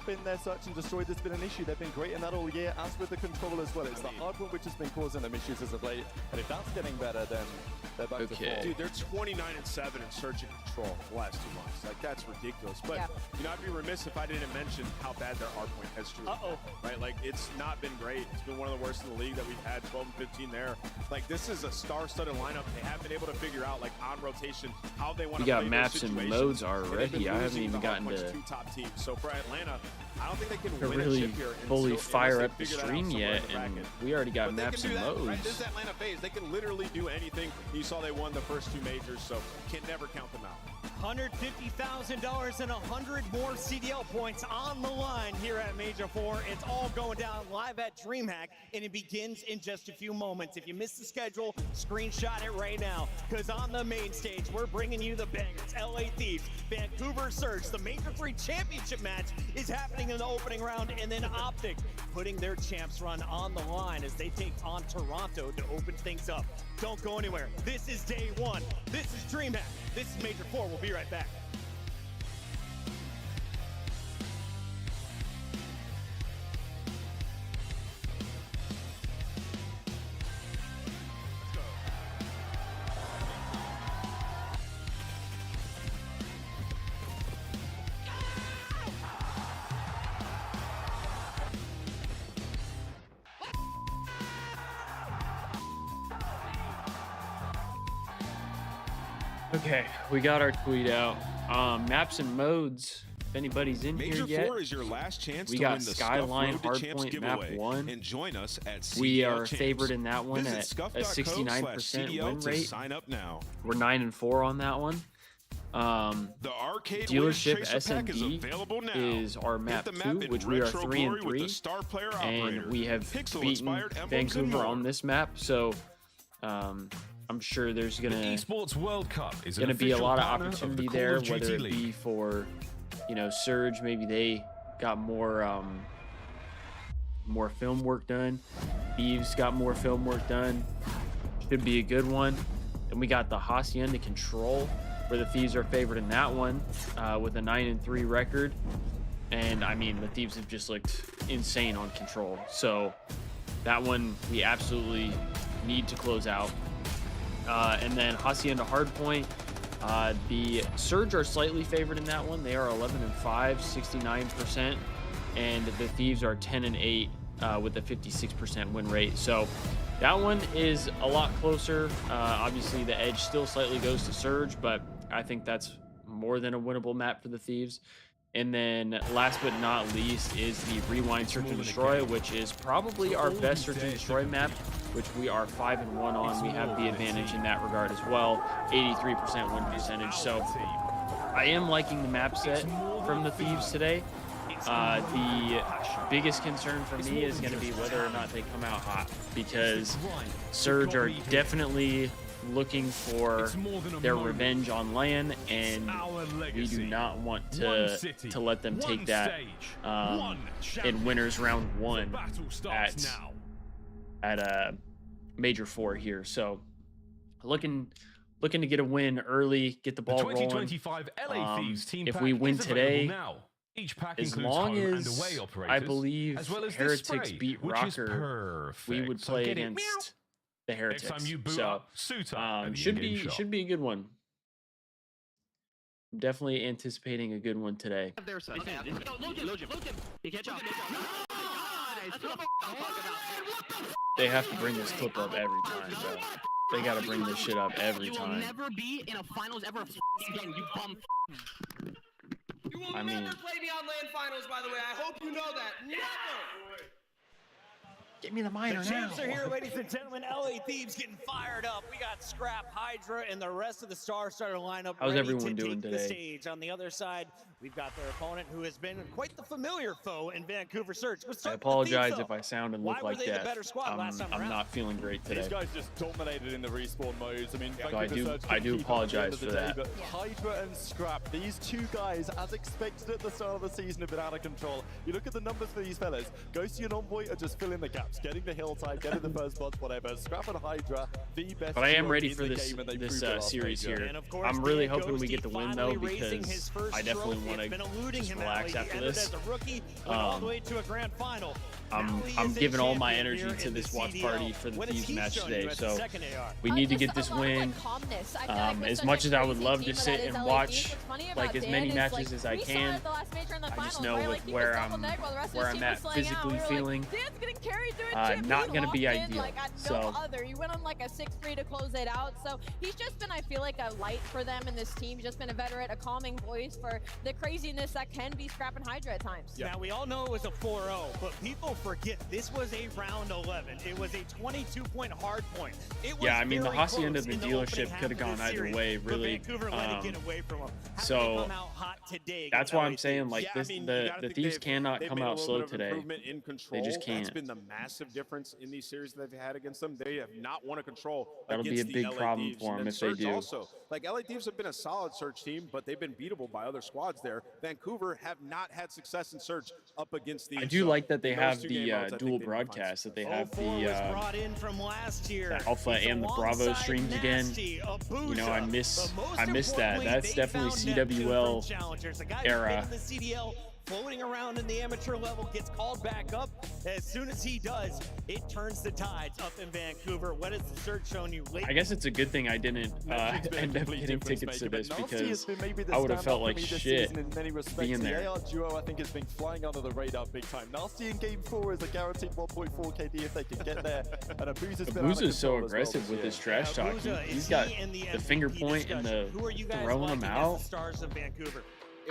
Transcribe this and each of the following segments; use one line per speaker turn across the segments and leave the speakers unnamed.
been their search and destroy that's been an issue. They've been great in that all year, as with the control as well. It's the hard one which has been causing them issues as of late. And if that's getting better, then they're back to form.
Dude, they're 29-7 in search and control the last 2 months. Like, that's ridiculous. But, you know, I'd be remiss if I didn't mention how bad their hard point has truly been, right? Like, it's not been great. It's been one of the worst in the league that we've had, 12 and 15 there. Like, this is a star-studded lineup. They have been able to figure out, like, on rotation, how they want to play.
We got maps and modes already. I haven't even gotten to
top teams. So for Atlanta, I don't think they can win
really
a chip here
fully fire up the stream yet, and we already got maps and modes.
Right? This is Atlanta phase. They can literally do anything. You saw they won the first 2 majors, so you can never count them out.
$150,000 and 100 more CDL points on the line here at Major 4. It's all going down live at DreamHack, and it begins in just a few moments. If you missed the schedule, screenshot it right now, because on the main stage, we're bringing you the bangers. LA Thieves, Vancouver Surge, the Major 3 championship match is happening in the opening round, and then Optic putting their champs run on the line as they take on Toronto to open things up. Don't go anywhere. This is day 1. This is DreamHack. This is Major 4. We'll be right back.
Okay, we got our tweet out. Maps and modes. If anybody's in
Major
here yet,
4 is your last chance
we
to
got
win the
Skyline
Scuff Road to Champs
Hardpoint Map
giveaway.
1.
And join us at CDL
We are
Champs.
favored in that one
Visit
at a
scuff.co/CDL
69% win
to
rate.
sign up now.
We're 9-4 on that one.
The Arcade
Dealership
Winners Tracer Pack is
SMD
available now.
is our
Hit
map
the
2,
in
which we are
retro
3 and
glory with
3,
the star player
and
operator,
we have beaten
pixel-inspired emblems and
Vancouver
more.
on this map. So I'm sure there's
The Esports World Cup is
gonna be a lot of opportunity there,
Call of
whether
Duty
it be for, you know, Surge. Maybe they got more film work done. Thieves got more film work done. Should be a good one. And we got the Hacienda Control, where the Thieves are favored in that one, with a 9-3 record. And I mean, the Thieves have just looked insane on Control. So that one we absolutely need to close out. And then Hacienda Hardpoint. The Surge are slightly favored in that one. They are 11-5, 69%, and the Thieves are 10-8 with a 56% win rate. So that one is a lot closer. Obviously, the edge still slightly goes to Surge, but I think that's more than a winnable map for the Thieves. And then last but not least is the Rewind Search and Destroy, which is probably our best Search and Destroy map, which we are 5-1 on. We have the advantage in that regard as well, 83% win percentage. So I am liking the map set from the Thieves today. The biggest concern for me is going to be whether or not they come out hot, because Surge are definitely looking for their revenge on LAN, and we do not want to let them take that in winners round 1 at Major 4 here. So looking to get a win early, get the ball rolling.
2025 LA Thieves team
if we win today,
each pack
as
includes
long
home
as
and away operators,
I believe
as well as
Heretics
spray,
beat
which is
Rocker,
perfect.
we would
So
play
get it.
against the Heretics.
Next time you boot
So
up, suit up at the
should
in-game shop.
be a good one. I'm definitely anticipating a good one today.
Their side. You catch up.
They have to bring this clip up every time, bro. They gotta bring this shit up every
You will
time.
never be in a finals ever again, you bum.
You will
I mean,
never play me on LAN finals, by the way. I hope you know that. Never!
Give me the minor
The
now.
champs are here, ladies and gentlemen. LA Thieves getting fired up. We got Scrap, Hydra, and the rest of the star starter lineup.
How's
ready
everyone
to
doing
take the
today?
stage. On the other side, we've got their opponent, who has been quite the familiar foe in Vancouver Surge.
I apologize if I sound and look
Why were
like
they the
that.
better squad last time
I'm
around?
not feeling great today.
These guys just dominated in the respawn modes. I mean,
So I
Vancouver
do-
Surge
I
couldn't
do
keep up at the end
apologize
of the
for
day,
that.
But Hydra and Scrap, these two guys, as expected at the start of the season, have been out of control. You look at the numbers for these fellas. Ghosty and Envoy are just filling the gaps. pickups, getting the hill type, getting the first blood, whatever. Scrap and Hydra, the best.
But I am
duo
ready
in
for
the
this
game, and they proved it last
series
major.
here.
And of course,
I'm really
Dan
hoping we
Ghosty
get the win
finally
though,
raising
because
his first
I definitely
trophy.
want
It's been eluding
to
him
relax
lately.
after
He entered
this.
as a rookie, went all the way to a grand final. Now he
I'm
is a
giving all my
champion
energy
here
to
in
this
the
watch
CDL.
party for the
What has
Thieves
he
match
shown you
today.
as the
So
second AR?
we need to
Just
get this
a lot of,
win.
like, calmness. I feel like with
As
such
much
a
as I would
crazy
love
team
to
that
sit
is
and
LA
watch
Thieves, what's funny
like
about
as
Dan
many
is,
matches as I
we saw
can,
it the last major in the
I just
finals,
know
where,
with
like, he
where
was
I'm
double neg while the rest of
where
his
I'm
team was
at
slaying out.
physically
We were
feeling,
like, Dan's getting carried through a chip.
not
He
gonna be
locked in,
ideal.
like, at no
So
other. He went on like a 6-3 to close it out. So he's just been, I feel like, a light for them in this team. He's just been a veteran, a calming voice for the craziness that can be Scrap and Hydra at times.
Yeah. Now, we all know it was a 4-0, but people forget this was a round 11. It was a 22-point hard point. It was
yeah, I mean, the
very
hacienda of
close
the
in opening
dealership
half
could have
of
gone
this
either
series,
way,
but
really.
Vancouver let it get away from them. How
So
did they come out hot today
that's
against
why
LA
I'm saying,
Thieves?
like,
Yeah,
this,
I mean, you
the
gotta think
Thieves cannot
they've
come
made a
out
little
slow
bit of
today.
improvement in control.
They just can't.
That's been the massive difference in these series that they've had against them. They have not won a control.
That'll be
against
a big
the LA
problem
Thieves.
for
And
them
then
if they
Surge
do.
Also, like LA Thieves have been a solid Surge team, but they've been beatable by other squads there. Vancouver have not had success in Surge up against Thieves.
I do
So
like that they
in those
have
two
the
game modes, I think
dual
they might find
broadcast, that they
success.
have
04 was
the
brought in from last year.
Alpha
He's
and the Bravo
alongside
streams again.
Nasty, a
You know, I
Booza,
miss
but
I
most
miss that.
importantly,
That's
they
definitely
found Neptune
CWL
from Challengers. The guy who's
era.
been in the CDL, floating around in the amateur level, gets called back up. As soon as he does, it turns the tides up in Vancouver. What has the search shown you lately?
I guess it's a good thing I didn't
Neptune's been a
end up
complete
getting
difference
tickets to
maker,
this,
but Nasty has
because
been maybe the
I would have
standout
felt
for
like
me this
shit
season in many respects.
being
The
there.
AR duo, I think, has been flying under the radar big time. Nasty in game 4 is a guaranteed 1.4 KD if they can get there. And Abuza's been
Abuza is so
control as well
aggressive
this
with
year.
his trash talk.
Abuza,
He's
is
got
he in the
the finger
MVP
point and the
discussion? Who are you guys
throwing
liking
them
as
out.
the stars of Vancouver?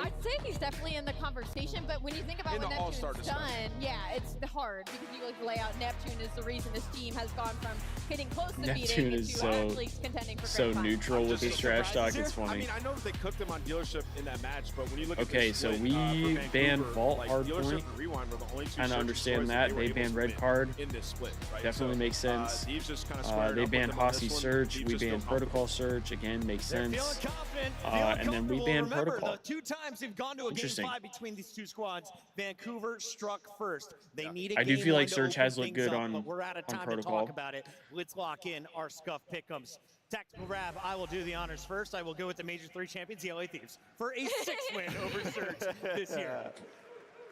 I'd say he's definitely in the conversation, but when you think about
In
what
the all-star
Neptune's
discussion.
done, yeah, it's hard because you like lay out Neptune is the reason this team has gone from getting close to
Neptune
beating
is
into
so-
actually contending for
So
grand finals.
neutral with his
Just
trash talk.
surprises
It's
here. I
funny.
mean, I know that they cooked them on dealership in that match, but when you look at
Okay,
the
so
split,
we
for Vancouver,
banned Vault
like,
hard
dealership
point.
and Rewind were the only two
Kinda
search
understand
choices
that.
they were
They
able
banned
to
red
win
card.
in this split. Right?
Definitely
So,
makes sense.
Thieves just kind of squared
They
up with
banned
them on this
Hossie
one.
Search.
Thieves
We
just feel
banned
comfortable.
Protocol Search. Again, makes
They're
sense.
feeling confident,
And then we
comfortable.
banned
Remember,
Protocol.
the 2 times they've gone to a game
Interesting.
5 between these 2 squads, Vancouver struck first. They need a
I do
game
feel like
1 to
Surge
open
has looked
things
good
up,
on-
but we're out of
on
time to
Protocol.
talk about it. Let's lock in our scuff pick'ems. Tactical Rab, I will do the honors first. I will go with the Major 3 champions, the LA Thieves, for a 6-win over Surge this year.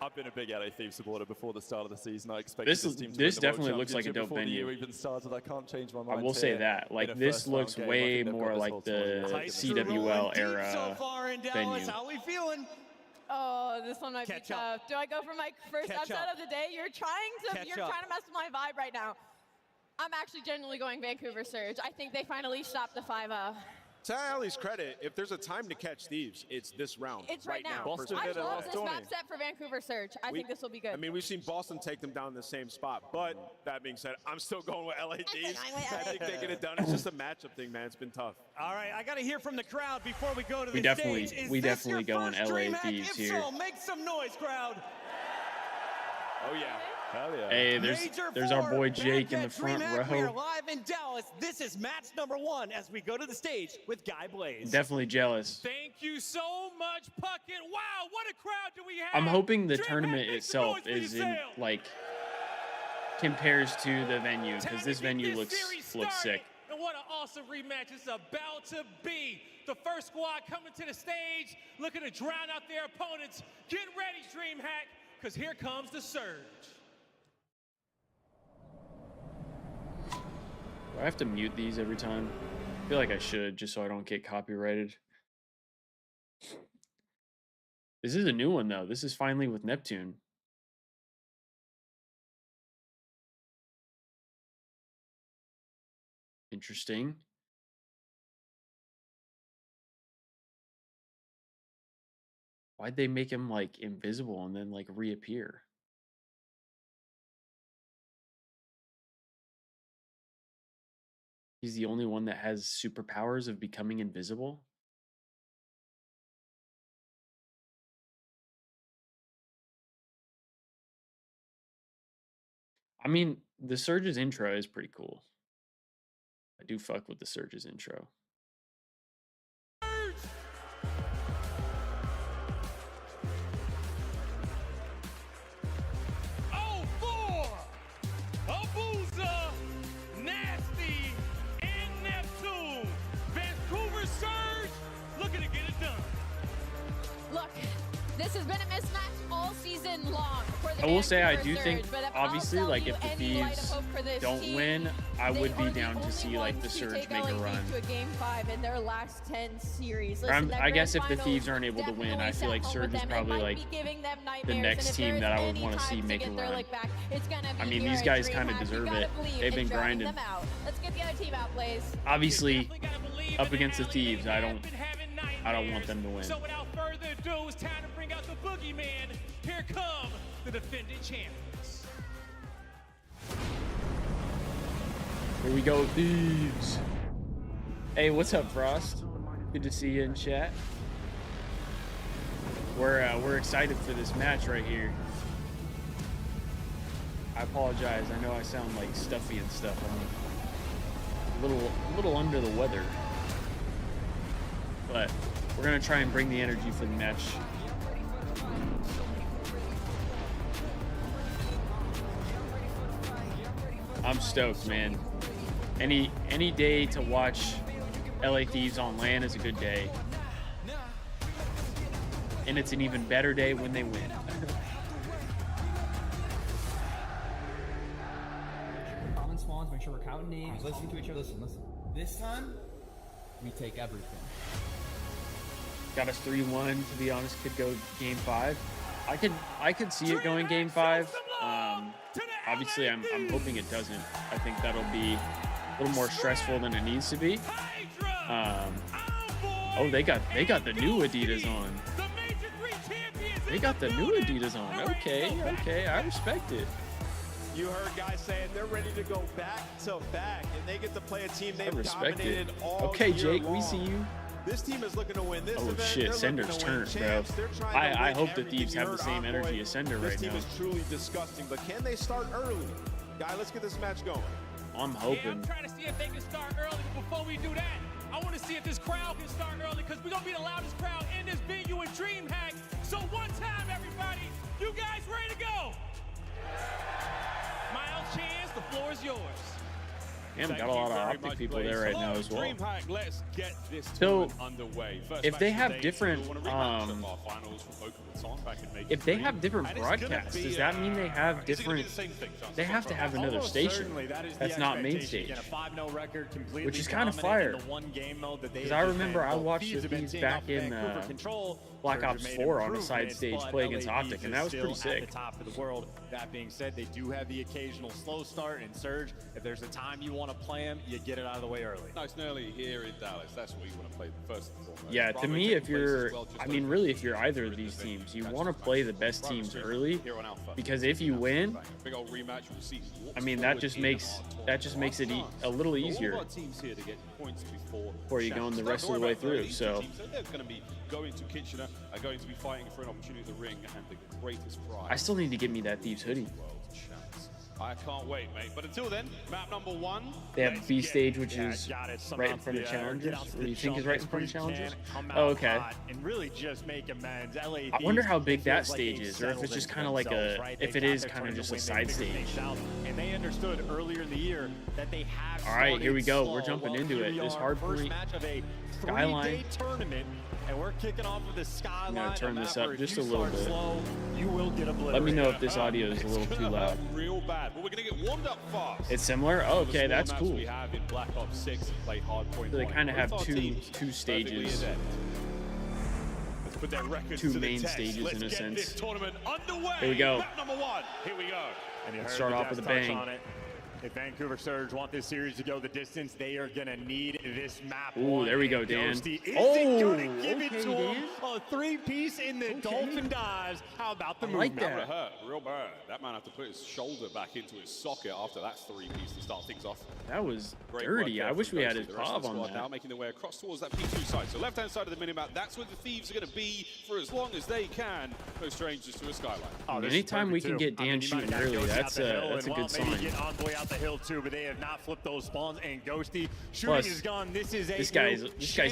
I've been a big LA Thieves supporter before the start of the season. I expect
This
this team to
this
win the World
definitely looks like a
Championship
dope
before the
venue.
year even started. I can't change my
I
mind
will say
here
that.
in
Like,
a
this
first-round
looks
game. I
way
think they've got
more
this
like
whole
the
tournament.
Heights are
CWL
rolling deep
era
so far in Dallas.
venue.
How we feeling?
Oh, this one might
Catch
be
up.
tough. Do I go for my first
Catch
upset
up.
of the day? You're trying
Catch
to
up.
mess with my vibe right now. I'm actually genuinely going Vancouver Surge. I think they finally stopped the 5-0.
To Allie's credit, if there's a time to catch Thieves, it's this round.
It's right now.
Boston
I
did it
love
last
this
tourney.
map set for Vancouver Surge. I think this will be good.
I mean, we've seen Boston take them down in the same spot, but that being said, I'm still going with LA Thieves.
going with
I
LA.
think they get it done. It's just a matchup thing, man. It's been tough.
All right, I got to hear from the crowd before we go to the
We definitely-
stage. Is
we
this
definitely
your
going
first
LA
DreamHack?
Thieves
If
here.
so, make some noise, crowd.
Oh, yeah.
Hell yeah.
Hey,
Major
there's our
4,
boy
back
Jake in
at
the front
DreamHack. We are
row.
live in Dallas. This is match number 1 as we go to the stage with Guy Blaze.
Definitely jealous.
Thank you so much, Puckett. Wow, what a crowd do we have?
I'm hoping the
DreamHack,
tournament
make some
itself
noise for
is in
yourself.
like compares to the venue,
Time
because
to
this
get
venue
this series
looks
started.
sick.
And what an awesome rematch it's about to be. The first squad coming to the stage, looking to drown out their opponents. Get ready, DreamHack, because here comes the Surge.
Do I have to mute these every time? I feel like I should, just so I don't get copyrighted. This is a new one though. This is finally with Neptune. Interesting. Why'd they make him like invisible and then like reappear? He's the only one that has superpowers of becoming invisible? I mean, the Surge's intro is pretty cool. I do fuck with the Surge's intro.
Oh, 4 of
long for the
I will say I
Vancouver
do think,
Surge, but
obviously,
also
like if the
any light of
Thieves
hope for this
don't
team,
win, I
they
would be
are the
down to
only
see like the
ones to
Surge
take
make a
LA
run.
to a game 5 in their last 10 series.
Or
Listen, that
I guess
grand
if the
finals
Thieves aren't able to win, I
definitely
feel like
sat home
Surge
with
is
them. It
probably
might
like
be giving them
the
nightmares,
next
and if
team
there
that
is
I would
any
want to see
time
make a
get their
run.
lick back, it's gonna be
I mean,
here
these
at
guys kinda
DreamHack. You
deserve
gotta
it.
believe
They've
in
been
drowning
grinding.
them out. Let's get the other team out, Blaze.
Obviously,
Definitely gotta believe
up
in
against the
alley.
Thieves, I
They've
don't
been having
want
nightmares.
them to win.
So without further ado, it's time to bring out the boogeyman. Here come the defending champions.
Here we go, Thieves. Hey, what's up, Frost? Good to see you in chat. We're excited for this match right here. I apologize. I know I sound like stuffy and stuff. I'm a little under the weather, but we're gonna try and bring the energy for the match. I'm stoked, man. Any day to watch LA Thieves on LAN is a good day. And it's an even better day when they win.
Common spawns, make sure we're counting names, listening to each other. Listen. This time, we take everything.
Got us 3-1. To be honest, could go game 5. I could see it going game 5. Obviously, I'm hoping it doesn't. I think that'll be a little more stressful than it needs to be. Oh, they got the new Adidas on. They got the new Adidas on. Okay, I respect it.
You heard guys saying they're ready to go back to back, and they get to play a team
I
they've
respect it.
dominated all
Okay,
year
Jake,
long.
we see you.
This team is looking to win this
Oh
event.
shit,
They're
Sender's
looking to win
turned, bro.
champs. They're trying to
I
win
hope the
everything.
Thieves
You
have the
heard
same
Hot
energy
Boy.
as Sender right
This team
now.
is truly disgusting, but can they start early? Guy, let's get this match going.
I'm
Yeah,
hoping.
I'm trying to see if they can start early. But before we do that, I want to see if this crowd can start early, because we're going to be the loudest crowd in this venue in DreamHack. So one time, everybody, you guys ready to go? Miles Chance, the floor is yours.
Damn, got a lot of optic people there right now as well.
DreamHack, let's get this
So,
tournament underway. First
if they
match
have
today,
different,
we want a rematch of our finals from Boca Raton back in May
if they
3.
have different
And it's gonna
broadcasts,
be,
does that mean they have
is it gonna be
different?
the same thing, Justin?
They have to have another
Almost
station
certainly, that is the
that's not main
expectation.
stage.
Get a 5-0 record, completely
Which is kinda
dominant
fire.
in the one game mode that they
Because
have
I
just
remember
been.
I
Both
watched
Thieves
the
have been
Thieves
teeing
back
off
in
Vancouver Control.
Black
Surge
Ops
have
4
made
on a side
improvements,
stage
but
play against
LA
Optic,
Thieves
and that was
is
pretty
still at
sick.
the top of the world. That being said, they do have the occasional slow start and Surge. If there's a time you want to play them, you get it out of the way early.
Nice and early here in Dallas. That's what you want to play first and foremost.
Yeah, to
Bravo
me,
taking
if
place
you're,
as well, just
I mean,
over
really, if you're either of
in
these
the venue.
teams, you
Catch
want to
this
play
match.
the best
Bravo
teams
Street
early,
here on Alpha.
because if you win,
Big old rematch, we'll see who walks
I mean, that
forward
just
in
makes
our
it
tournament.
a little
All of
easier
our teams here to get points
before you go in the rest of the way through. So
they're going to be going to Kitchener, are going to be fighting for an opportunity at the ring and the greatest prize.
I still need to get me that Thieves hoodie.
World champs. I can't wait, mate. But until then, map number 1.
They have B stage, which
Yeah,
is
got it. Some
right in
out
front of
the, get
challengers.
out to
What
the
do you think is
jump
right in
as
front of
quick as you
challengers?
can, come
Oh,
out
okay.
hot and really just make amends. LA
I wonder
Thieves,
how big
it
that
feels like
stage
they've
is, or if it's
settled
just
into
kind of like
themselves,
a,
right?
if
They
it
got
is
their
kind of just a
tournament win,
side
they figured
stage.
things out, and they understood earlier in the year that they have.
All right, here we go.
started
We're jumping
slow.
into
Here
it.
we
This
are,
hard
first
point
match of a
skyline.
3-day tournament, and we're kicking off with the skyline.
I'm gonna turn
a
this
map
up
where if
just
you
a little
start
bit.
Slow, you will get obliterated.
Let me know if this audio is a little too loud.
Real bad. But we're going to get warmed up fast.
It's similar? Oh, okay, that's
Maps
cool.
We have in Black Ops 6 and play hardpoint.
So they
one.
kind of have
Both our
two
teams perfectly
stages.
adept. Let's put their records
Two
to the
main
test.
stages
Let's
in a
get
sense.
This tournament underway.
Here we go.
Map number 1. Here we go.
And you
Let's
heard
start
the
off with a
Jazz touch
bang.
on it. If Vancouver Surge want this series to go the distance, they are going to need this map.
Ooh, there we go,
And
Dan.
Ghosty
Oh,
isn't gonna give it
okay,
to him.
Dan.
A three-piece in the Dolphin dives. How about the
I like
movement?
that.
Hurt real bad. That man had to put his shoulder back into his socket after that 3-piece to start things off.
That was
Great work
dirty.
there
I wish
from
we had
Ghosty.
his
The rest of
POV
the
on
squad now
that.
making their way across towards that P2 side. So left-hand side of the minimap, that's where the Thieves are going to be for as long as they can. No strangers to a skyline.
Oh, this is
Anytime we
perfect,
can
too.
get Dan
I mean, you might
shooting
have
early,
Ghosty out
that's
the hill
a
and,
good
well,
sign.
Maybe get Envoy out the hill too, but they have not flipped those spawns. And Ghosty shooting
Plus,
his gun. This is a
this guy's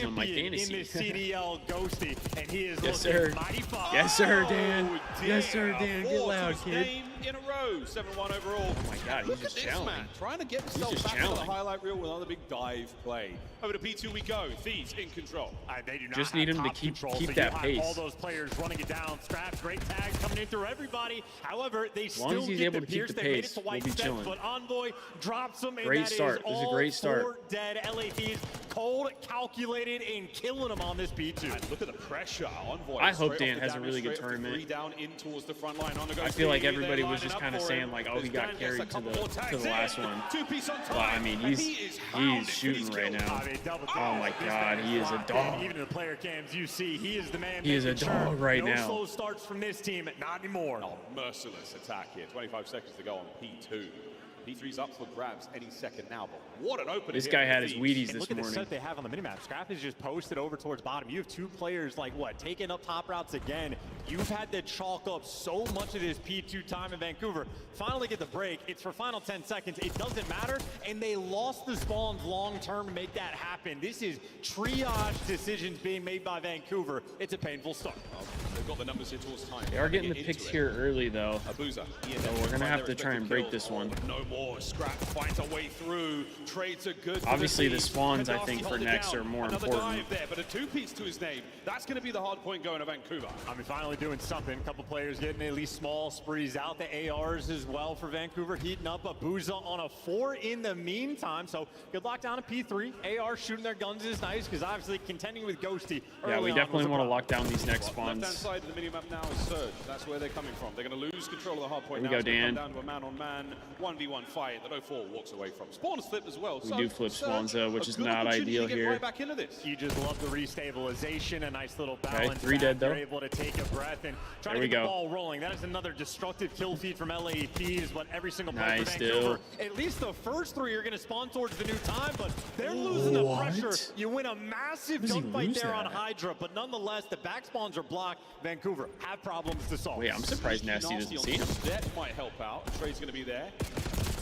on my
champion
fantasy.
in the CDL, Ghosty, and he is
Yes,
looking
sir.
mighty fine.
Yes, sir, Dan.
Oh,
Yes, sir,
dear.
Dan. Get
Fourth
loud,
to his
kid.
game in a row, 7-1 overall.
Oh my God, he's
Look
just
at this
chowing.
man, trying to get himself
just
back into the
chowing.
highlight reel with another big dive play. Over to P2 we go. Thieves in control.
They do not
Just
have
need him to
top
keep
control, so
that
you have
pace.
all those players running it down. Scraps, great tags coming in through everybody. However, they
As long
still
as he's
get
able
the
to keep
pierce.
the
They made it
pace,
to
we'll
White
be
Step,
chilling.
but Envoy drops him, and
Great
that
start.
is
This is a
all
great start.
4 dead. LA Thieves cold, calculated, and killing them on this P2.
And look at the pressure. Envoy
I hope
straight
Dan
off the
has a
damage,
really good
straight off the
tournament.
3 down in towards the front line. On the go
I feel like
Stevie,
everybody
they're
was just
lining
kind
up
of
for
saying
him.
like, oh, he
As
got
Dan gets
carried
a
to
couple
the
more tags
last
in.
one.
2-piece on
But I
time,
mean,
and
he's
he is hounded for
shooting
these
right
kills.
now.
I mean, double
Oh my
this
God,
man
he is a
locked in.
dog.
Even in the player cams you see, he is the man.
He is a
making sure
dog right
no
now.
slow starts from this team, not anymore.
Oh, merciless attack here. 25 seconds to go on P2. P3's up for grabs any second now, but what an opening.
This
here
guy
for
had
the
his
Thieves.
Wheaties
And
this
look at the
morning.
set they have on the minimap. Scrap is just posted over towards bottom. You have 2 players like what, taking up top routes again. You've had to chalk up so much of this P2 time in Vancouver. Finally get the break. It's for final 10 seconds. It doesn't matter. And they lost the spawns long term to make that happen. This is triage decisions being made by Vancouver. It's a painful start.
Well, they've got the numbers here towards time.
They are getting the
Get
picks
into it.
here early though.
Abuza.
So we're gonna have to try and break this one.
No more. Scrap finds a way through. Trades are good.
Obviously,
for
the
Thieves.
spawns, I
Kadasi
think, for
hold it
next
down.
are more
Another
important.
dive there, but a 2-piece to his name. That's going to be the hard point going to Vancouver.
I mean, finally doing something. A couple players getting at least small sprees out. The ARs as well for Vancouver, heating up. Abuza on a 4 in the meantime. So good lockdown at P3. AR shooting their guns is nice because obviously contending with Ghosty.
Yeah, we definitely want to lock down these next
Left-hand
spawns.
side of the minimap now is Surge. That's where they're coming from. They're going to lose control of the hard point
Here
now.
we go,
It's gonna
Dan.
come down to a man-on-man 1v1 fight that 04 walks away from. Spawns flip as well.
We do flip spawns, though, which is not ideal
to get
here.
Right back into this.
You just love the restabilization, a nice little balance.
3 dead, though.
You're able to take a breath and try
There
to
we
get the
go.
ball rolling. That is another destructive kill feed from LA Thieves, but every single play
Nice
for Vancouver.
still.
At least the first 3 are going to spawn towards the new time, but they're losing the
What?
pressure. You win a massive
Does he
gunfight
lose
there on
that?
Hydra, but nonetheless, the back spawns are blocked. Vancouver have problems to solve.
Wait, I'm surprised Nasty doesn't see him.
That might help out. Trade's going to be there.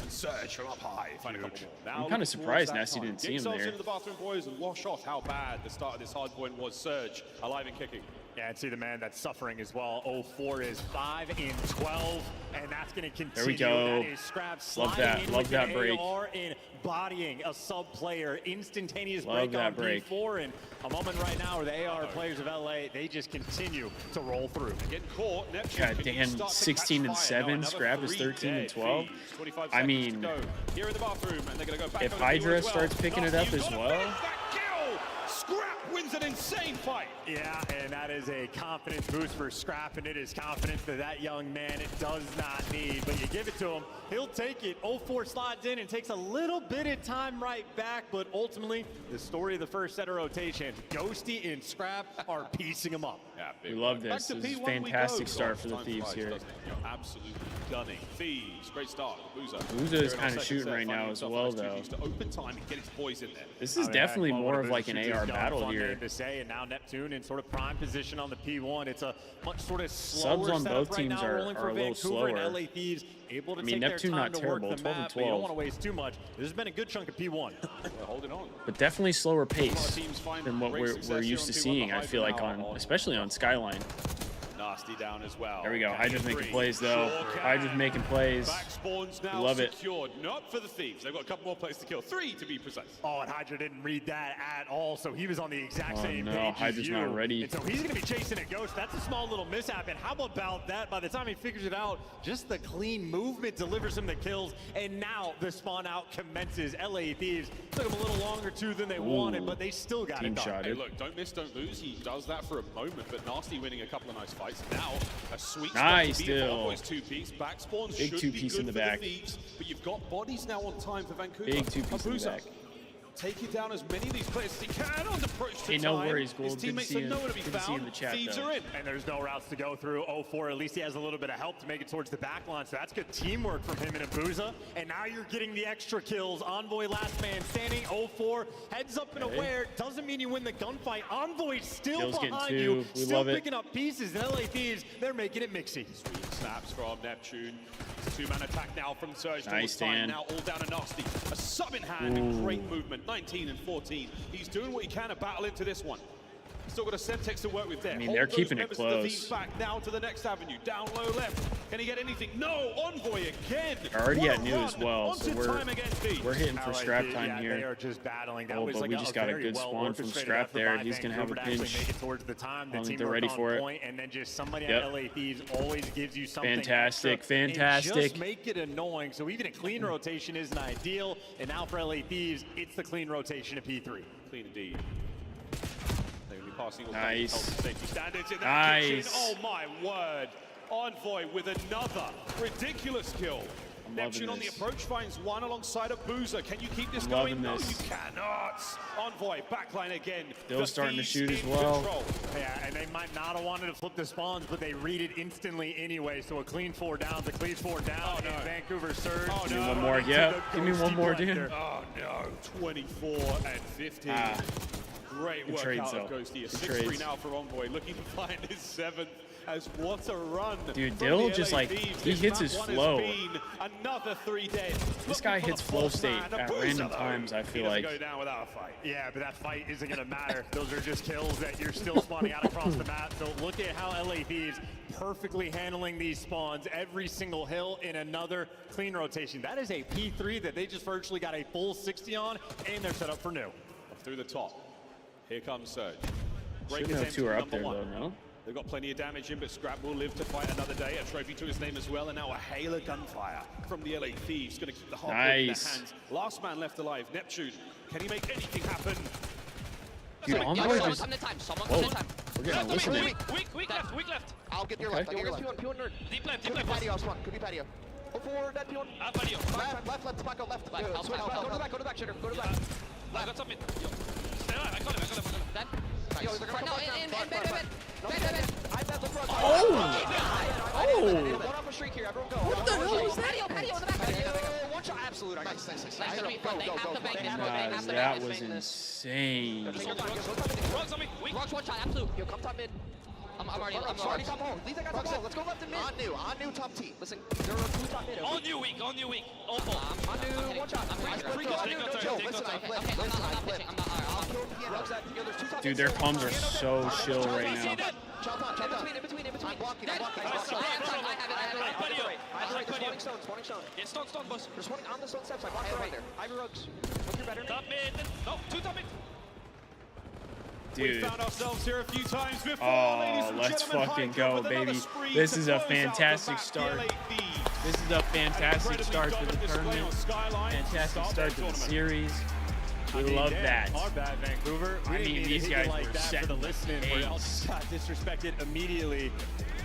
And Surge from up high. Find a couple more. Now
I'm kinda
looking
surprised
towards that
Nasty
time.
didn't see
Get
him
yourselves
there.
into the bathroom, boys, and wash off how bad the start of this hard point was. Surge alive and kicking.
Yeah, and see the man that's suffering as well. 04 is 5 in 12, and that's going to continue.
There we go.
That is Scrap
Love
sliding
that.
in
Love
with
that
an
break.
AR and bodying a sub player. Instantaneous
Love
break
that
on
break.
B4, and a moment right now where the AR players of LA, they just continue to roll through.
Getting caught. Neptune,
God
can you
damn,
start to
16
catch
and
fire?
7,
Another
Scrap is
3
13 and
dead.
12.
Thieves, 25
I
seconds
mean,
to go. Here in the bathroom, and they're going to go back
if
over the
Hydra
field as well.
starts picking it up
Nasty,
as
you've got to
well.
finish that kill. Scrap wins an insane fight.
Yeah, and that is a confidence boost for Scrap, and it is confidence that that young man does not need. But you give it to him, he'll take it. 04 slides in and takes a little bit of time right back, but ultimately, the story of the first set of rotation, Ghosty and Scrap are piecing him up.
Yeah,
We
big
love
one. Back
this.
to
This is a
P1 we
fantastic
go.
start
Gosh,
for the
time
Thieves
flies,
here.
doesn't it? You're absolutely gunning. Thieves, great start. Abuza.
Abuza is kinda shooting right now as well, though.
To open time and get his boys in there.
This is definitely
Well,
more
what
of
a
like an
shooter's
AR
gun,
battle
fun
here.
name to say, and now Neptune in sort of prime position on the P1. It's a much sort of slower
Subs on
setup
both
right
teams
now,
are
rolling for
a little
Vancouver, and
slower.
LA Thieves able to
I mean,
take
Neptune
their time
not
to work
terrible,
the
12 and
map, but you don't
12.
want to waste too much. There's been a good chunk of P1.
We're holding on.
But definitely slower pace
teams find
than what
great
we're
success
used to
here on P1,
seeing.
but
I feel like
Hydra
on,
now
especially on Skyline.
Nasty down as well.
There we go.
Can
Hydra's
he
making
breathe?
plays though.
Sure can.
Hydra's making plays.
Back spawns now
Love it.
secured. Not for the Thieves. They've got a couple more plays to kill. 3 to be precise.
Oh, and Hydra didn't read that at all, so he was on the exact
Oh,
same
no,
page
Hydra's
as you.
not ready.
And so he's going to be chasing a Ghost. That's a small little mishap, and how about that? By the time he figures it out, just the clean movement delivers him the kills, and now the spawn out commences. LA Thieves took him a little longer, too, than they wanted, but they still got
Team
it done.
shot
Hey,
it.
look, don't miss, don't lose. He does that for a moment, but Nasty winning a couple of nice fights. Now, a sweet
Nice
spot to be
still.
boys, 2-piece. Back spawns
Big
should
2-piece
be good
in the
for
back.
the Thieves, but you've got bodies now on time for Vancouver.
Big 2-piece in the
Abuza.
back.
taking down as many of these players as he can on the approach to
Hey, no
time.
worries,
His
Gold.
teammates are nowhere to be found.
in the chat,
Thieves
though.
are in.
And there's no routes to go through 0-4. At least he has a little bit of help to make it towards the back line. So that's good teamwork from him and Abuza. And now you're getting the extra kills. Envoy last man standing 0-4. Heads up and aware. Doesn't mean you win the gunfight. Envoy still
Bill's getting
behind
two.
you.
We
Still
love it.
picking up pieces. And LA Thieves, they're making it mixy.
Sweet snaps from Neptune. It's a two-man attack now from Surge.
Nice, Dan.
Now all down and nasty. A sub in hand and great movement. 19 and 14. He's doing what he can to battle into this one. Still got a Semtex to work with there.
I mean, they're
Hold those
keeping it
members of the
close.
Thieves back now to the next avenue. Down low left. Can he get anything? No! Envoy again!
They're already
What
at
a
new as
run.
well,
On
so
to time against Thieves.
we're hitting for
LA
scrap
Thieves,
time
yeah,
here.
They are just battling. That
Oh,
was
but
like
we just got a
very
good
well
spawn from
orchestrated
Scrap
effort
there.
by
He's gonna have a
Vancouver to actually
pinch.
make it towards the time.
I
The
don't think
teamwork
they're ready
on
for it.
point, and then just somebody
Yep.
at LA Thieves always gives you something
Fantastic,
extra, and
fantastic.
just make it annoying. So even a clean rotation isn't ideal. And now for LA Thieves, it's the clean rotation at P3.
Clean indeed. They're going to be passing all
Nice.
health and safety standards in that
Nice.
kitchen. Oh my word. Envoy with another ridiculous kill. Neptune on the
this.
approach finds one alongside a Boozer. Can you keep this
I'm
going?
loving
No,
this.
you cannot. Envoy backline again.
Still
The
starting to
Thieves
shoot as
in
well.
control.
Yeah, and they might not have wanted to flip the spawns, but they read it instantly anyway. So a clean 4 down, a clean 4 down,
Oh, no.
and Vancouver surge.
Oh,
Give me
no.
one more. Yeah, give me one more, Dan.
Oh no, 24 and 15.
Ah.
Great
Good
work
trades,
out of
though.
Ghosty. A
Good
6-3
trades.
now for Envoy, looking to find his 7th. As what a run.
Dude,
from
Dill
the
just,
LA
like,
Thieves.
he
This
hits
map
his
one has
flow.
been another 3 dead.
This guy
Looking for
hits
the
flow
fourth
state
man. A
at
boozer,
random
though.
times, I
He
feel
doesn't
like.
go down without a fight.
Yeah, but that fight isn't going to matter. Those are just kills that you're still spawning out across the map. So look at how LA Thieves perfectly handling these spawns. Every single hill in another clean rotation. That is a P3 that they just virtually got a full 60 on, and they're set up for new.
Through the top. Here comes Surge.
Shouldn't have two are up there, though, no?
They've got plenty of damage in, but Scrap will live to fight another day. A trophy to his name as well, and now a hail of gunfire from the LA Thieves. Going to keep the hard work in their
Nice.
hands. Last man left alive, Neptune. Can he make anything happen?
Dude, Envoy just...
Someone time.
Whoa, we're getting a listening.
Weak left.
I'll get your
Okay.
left. I'll get your left. P1 nerd.
Deep left,
Could be patio, S1. Could be patio. Go forward, that P1.
Patio.
Left, tobacco, left.
Left,
Go to the back, go to the back, Shitter. Go to the back.
I got something. Stay alive. I got him.
Dead.
Yo, they're gonna come back down.
In,
Front,
bed.
iPad, look front.
Oh!
One off a streak here, everyone go.
What the hell is that? Patio in the back.
Patio, one shot, absolute. Nice.
Nice to meet front. They have to bank this. They
Nah,
have to
that
bank
was
this.
insane.
Take your time, go top mid.
Rugs on me. Weak.
Rocks one shot. Absolute.
Yo, come top mid.
I'm already.
Already top hole. Leave that guy top hole. Let's go left and mid. On new, top T. Listen, there are 2 top mid.
On you weak. All four.
On new, one shot. I split though. On new, no chill. Listen, I flip.
Okay, I'm
Listen, I
not
flip.
pitching. I'm not.
I'll kill Piano. Rugs that together. 2 top
Dude, their comms are so chill right now.
Chop on. In between. I'm blocking.
I have it.
I have it. Spawning stone.
Yeah, stone, boss.
There's one on the stone steps. I blocked right there. Ivy Rugs. Look, you're better.
Top mid. No, 2 top mid.
We
Dude.
found ourselves here a few times before.
Oh,
ladies and
let's
gentlemen.
fucking
High
go,
Club with another
baby.
spree
This
to
is a
close out the
fantastic
map.
start.
LA Thieves.
This is a fantastic
Incredibly
start to the
dominant display
tournament.
on Skyline to
Fantastic
start
start
their
to the
tournament.
series. We
I mean,
love
yeah,
that.
Our bad, Vancouver. We
I
didn't
mean,
need
these
to hit
guys
it like
were
that for the
setting
listening.
the
Where y'all
pace.
got disrespected immediately.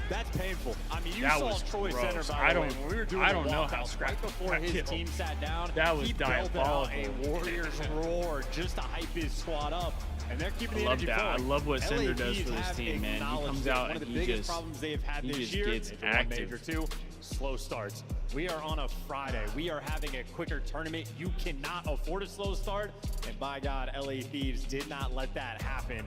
That's painful. I mean, you
That
saw
was
Troy
gross.
Center, by
I
the way,
don't-
when we were doing
I
the
don't know how
walkouts
Scrap
right before
got
his
killed.
team sat down.
That was
he belted out
diabolical.
a Warriors roar just to hype his squad up. And they're keeping the
I love
energy
that. I
flowing.
love what
LA
Sender does
Thieves
for this
have
team, man. He
acknowledged
comes
it.
out
One
and
of the
he
biggest
just
problems they've had this
just
year.
gets
Major one,
active.
Major 2, slow starts. We are on a Friday. We are having a quicker tournament. You cannot afford a slow start. And by God, LA Thieves did not let that happen.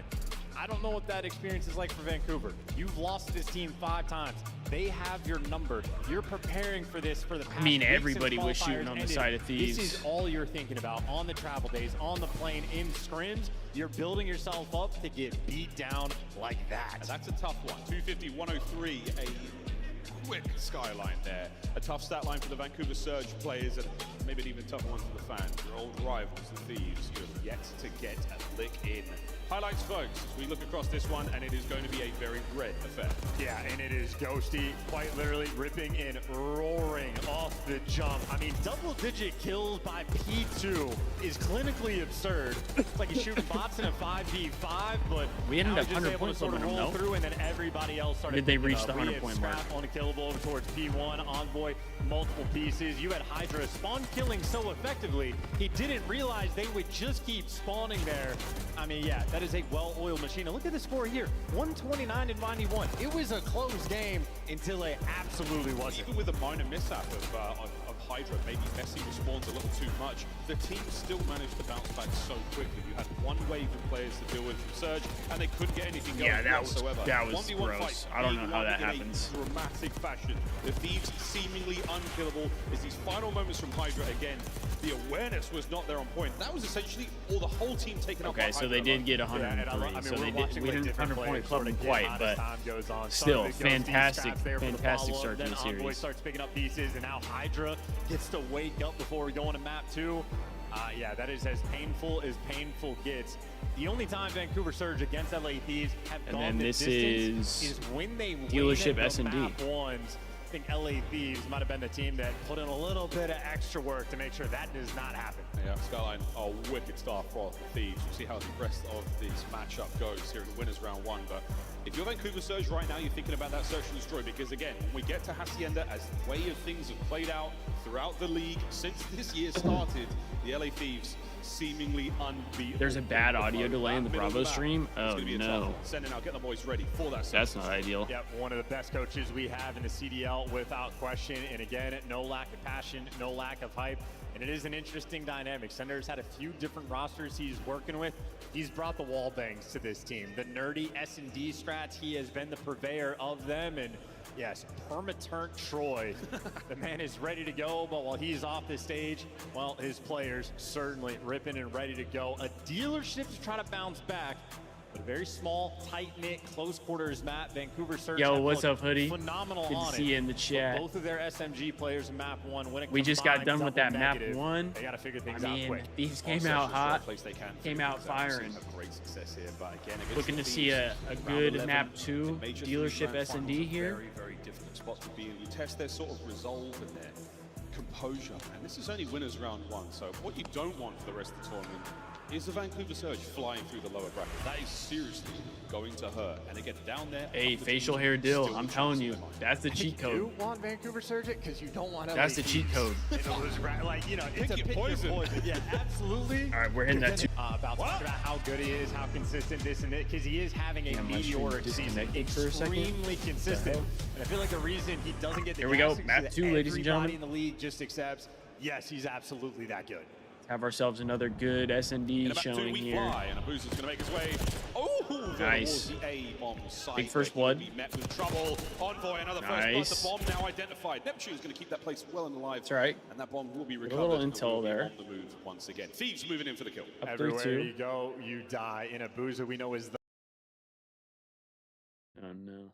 I don't know what that experience is like for Vancouver. You've lost this team 5 times. They have your number. You're preparing for this for the past
I mean,
weeks since
everybody was
qualifiers
shooting on the
ended.
side of Thieves.
This is all you're thinking about on the travel days, on the plane, in scrims. You're building yourself up to get beat down like that.
That's a tough one. 250, 103, a quick skyline there. A tough stat line for the Vancouver Surge players, and maybe an even tougher one for the fans. Your old rivals, the Thieves, you have yet to get a lick in. Highlights, folks, as we look across this one, and it is going to be a very red affair.
Yeah, and it is Ghosty quite literally ripping and roaring off the jump. I mean, double-digit kills by P2 is clinically absurd. It's like he's shooting bots in a 5v5, but
We ended
now
up
he's just
100
able to
points
sort
on
of
them,
roll
no?
through, and then everybody else started
Did they
picking
reach
up.
the
We
100
had
point mark?
Scrap on a kill available over towards P1. Envoy, multiple pieces. You had Hydra spawn killing so effectively, he didn't realize they would just keep spawning there. I mean, yeah, that is a well-oiled machine. And look at the score here, 129 and 91. It was a close game until it absolutely wasn't.
Even with a minor mishap of Hydra, maybe messing the spawns a little too much, the team still managed to bounce back so quickly. You had one wave of players to deal with from Surge, and they couldn't get anything going whatsoever.
That was
1v1
gross.
fight,
I don't know how that
in a
happens.
dramatic fashion. The Thieves seemingly unkillable. As these final moments from Hydra again, the awareness was not there on point. That was essentially the whole team taken up by
Okay, so
Hydra
they did
alone.
get 103.
Yeah,
so they did. We
like
didn't 100-point club them
again
quite, but still, fantastic start to the
Envoy
series.
starts picking up pieces, and now Hydra gets to wake up before we go into map 2. Yeah, that is as painful gets. The only time Vancouver Surge against LA Thieves have gone this distance is when they
Dealership
win at the
S&D.
map 1s. I think LA Thieves might have been the team that put in a little bit of extra work to make sure that does not happen.
Yeah, Skyline, a wicked start for the Thieves. We'll see how the rest of this matchup goes here in the winners round 1. But if you're Vancouver Surge right now, you're thinking about that search and destroy, because again, when we get to Hacienda, as the way of things have played out throughout the league since this year started, the LA Thieves seemingly unbeatable.
There's a bad audio delay in the Bravo stream. Oh no.
Sending out, get the boys ready for that.
That's not ideal.
Yep, one of the best coaches we have in the CDL without question. And again, no lack of passion, no lack of hype. And it is an interesting dynamic. Sender's had a few different rosters he's working with. He's brought the wall bangs to this team. The nerdy S&D strats, he has been the purveyor of them. And yes, Permaturnt Troy. The man is ready to go, but while he's off the stage, well, his players certainly ripping and ready to go. A dealership to try to bounce back. A very small, tight-knit, close quarters map. Vancouver Surge.
Yo, what's up, Hoodie?
Phenomenal
Good
on
to see you in the chat.
Both of their SMG players in map 1. When it
We just got done with that map
negative,
1.
They got to figure things
I
out
mean,
quick.
Thieves came out hot, came out
Have
firing.
great success here, but again, against
Looking
the
to see a
Thieves,
good
round 11,
map 2
the major
dealership
three-round
S&D
finals are
here.
Very, very difficult spots to be in. You test their sort of resolve and their composure, and this is only winners round 1. So what you don't want for the rest of the tournament is the Vancouver Surge flying through the lower bracket. That is seriously going to hurt. And again, down there.
Hey, facial hair deal. I'm telling you, that's the cheat code.
You want Vancouver Surge it because you don't want
That's the cheat code.
Like, you know, it's a
poison.
Yeah, absolutely.
All right, we're hitting that too.
About talking about how good he is, how consistent this and that, because he is having a meteoric season, extremely consistent. And I feel like the reason he doesn't get the
Here we go,
gas is
map
that
2, ladies and gentlemen.
everybody in the league just accepts, yes, he's absolutely that good.
Have ourselves another good S&D showing
we
here.
fly, and Abuza's going to make his way. Oh,
nice.
The A-bomb site.
Big first blood.
We met with trouble. Envoy, another first blood. The bomb now identified. Neptune's going to keep that place well and alive.
That's right.
And that bomb will be recovered.
A little intel there.
On the move once again. Thieves moving in for the kill.
Up
Everywhere
3-2.
you go, you die. In Abuza, we know is
Oh no.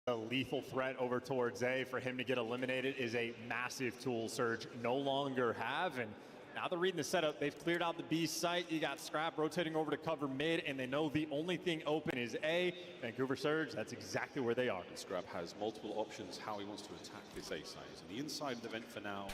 the lethal threat over towards A. For him to get eliminated is a massive tool Surge no longer have. And now they're reading the setup. They've cleared out the B site. You got Scrap rotating over to cover mid, and they know the only thing open is A. Vancouver Surge, that's exactly where they are.
And Scrap has multiple options how he wants to attack this A site. He's on the inside of the vent for now.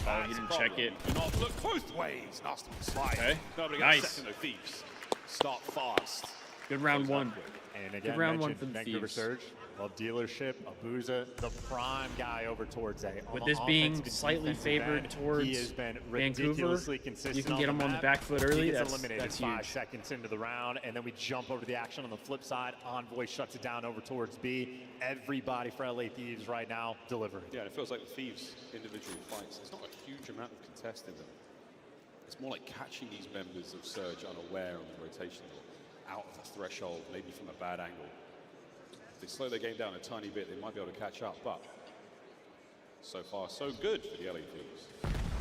Oh, he didn't check it.
Do not look both ways. Nasty slide.
Okay.
Nobody
Nice.
got a second, though. Thieves start fast.
Good round 1.
And again,
Good round 1
mentioned
for the
Vancouver
Thieves.
Surge. Love dealership, Abuza, the prime guy over towards A.
With
On
this
the
being
offensive and
slightly
defensive
favored
end,
towards
he has been
Vancouver,
ridiculously consistent
you can get him on the
map.
back foot early.
He gets
That's
eliminated
huge.
5 seconds into the round, and then we jump over to the action on the flip side. Envoy shuts it down over towards B. Everybody for LA Thieves right now delivering.
Yeah, and it feels like the Thieves' individual fights, there's not a huge amount of contest in them. It's more like catching these members of Surge unaware on the rotation or out of the threshold, maybe from a bad angle. If they slow their game down a tiny bit, they might be able to catch up, but so far, so good for the LA Thieves.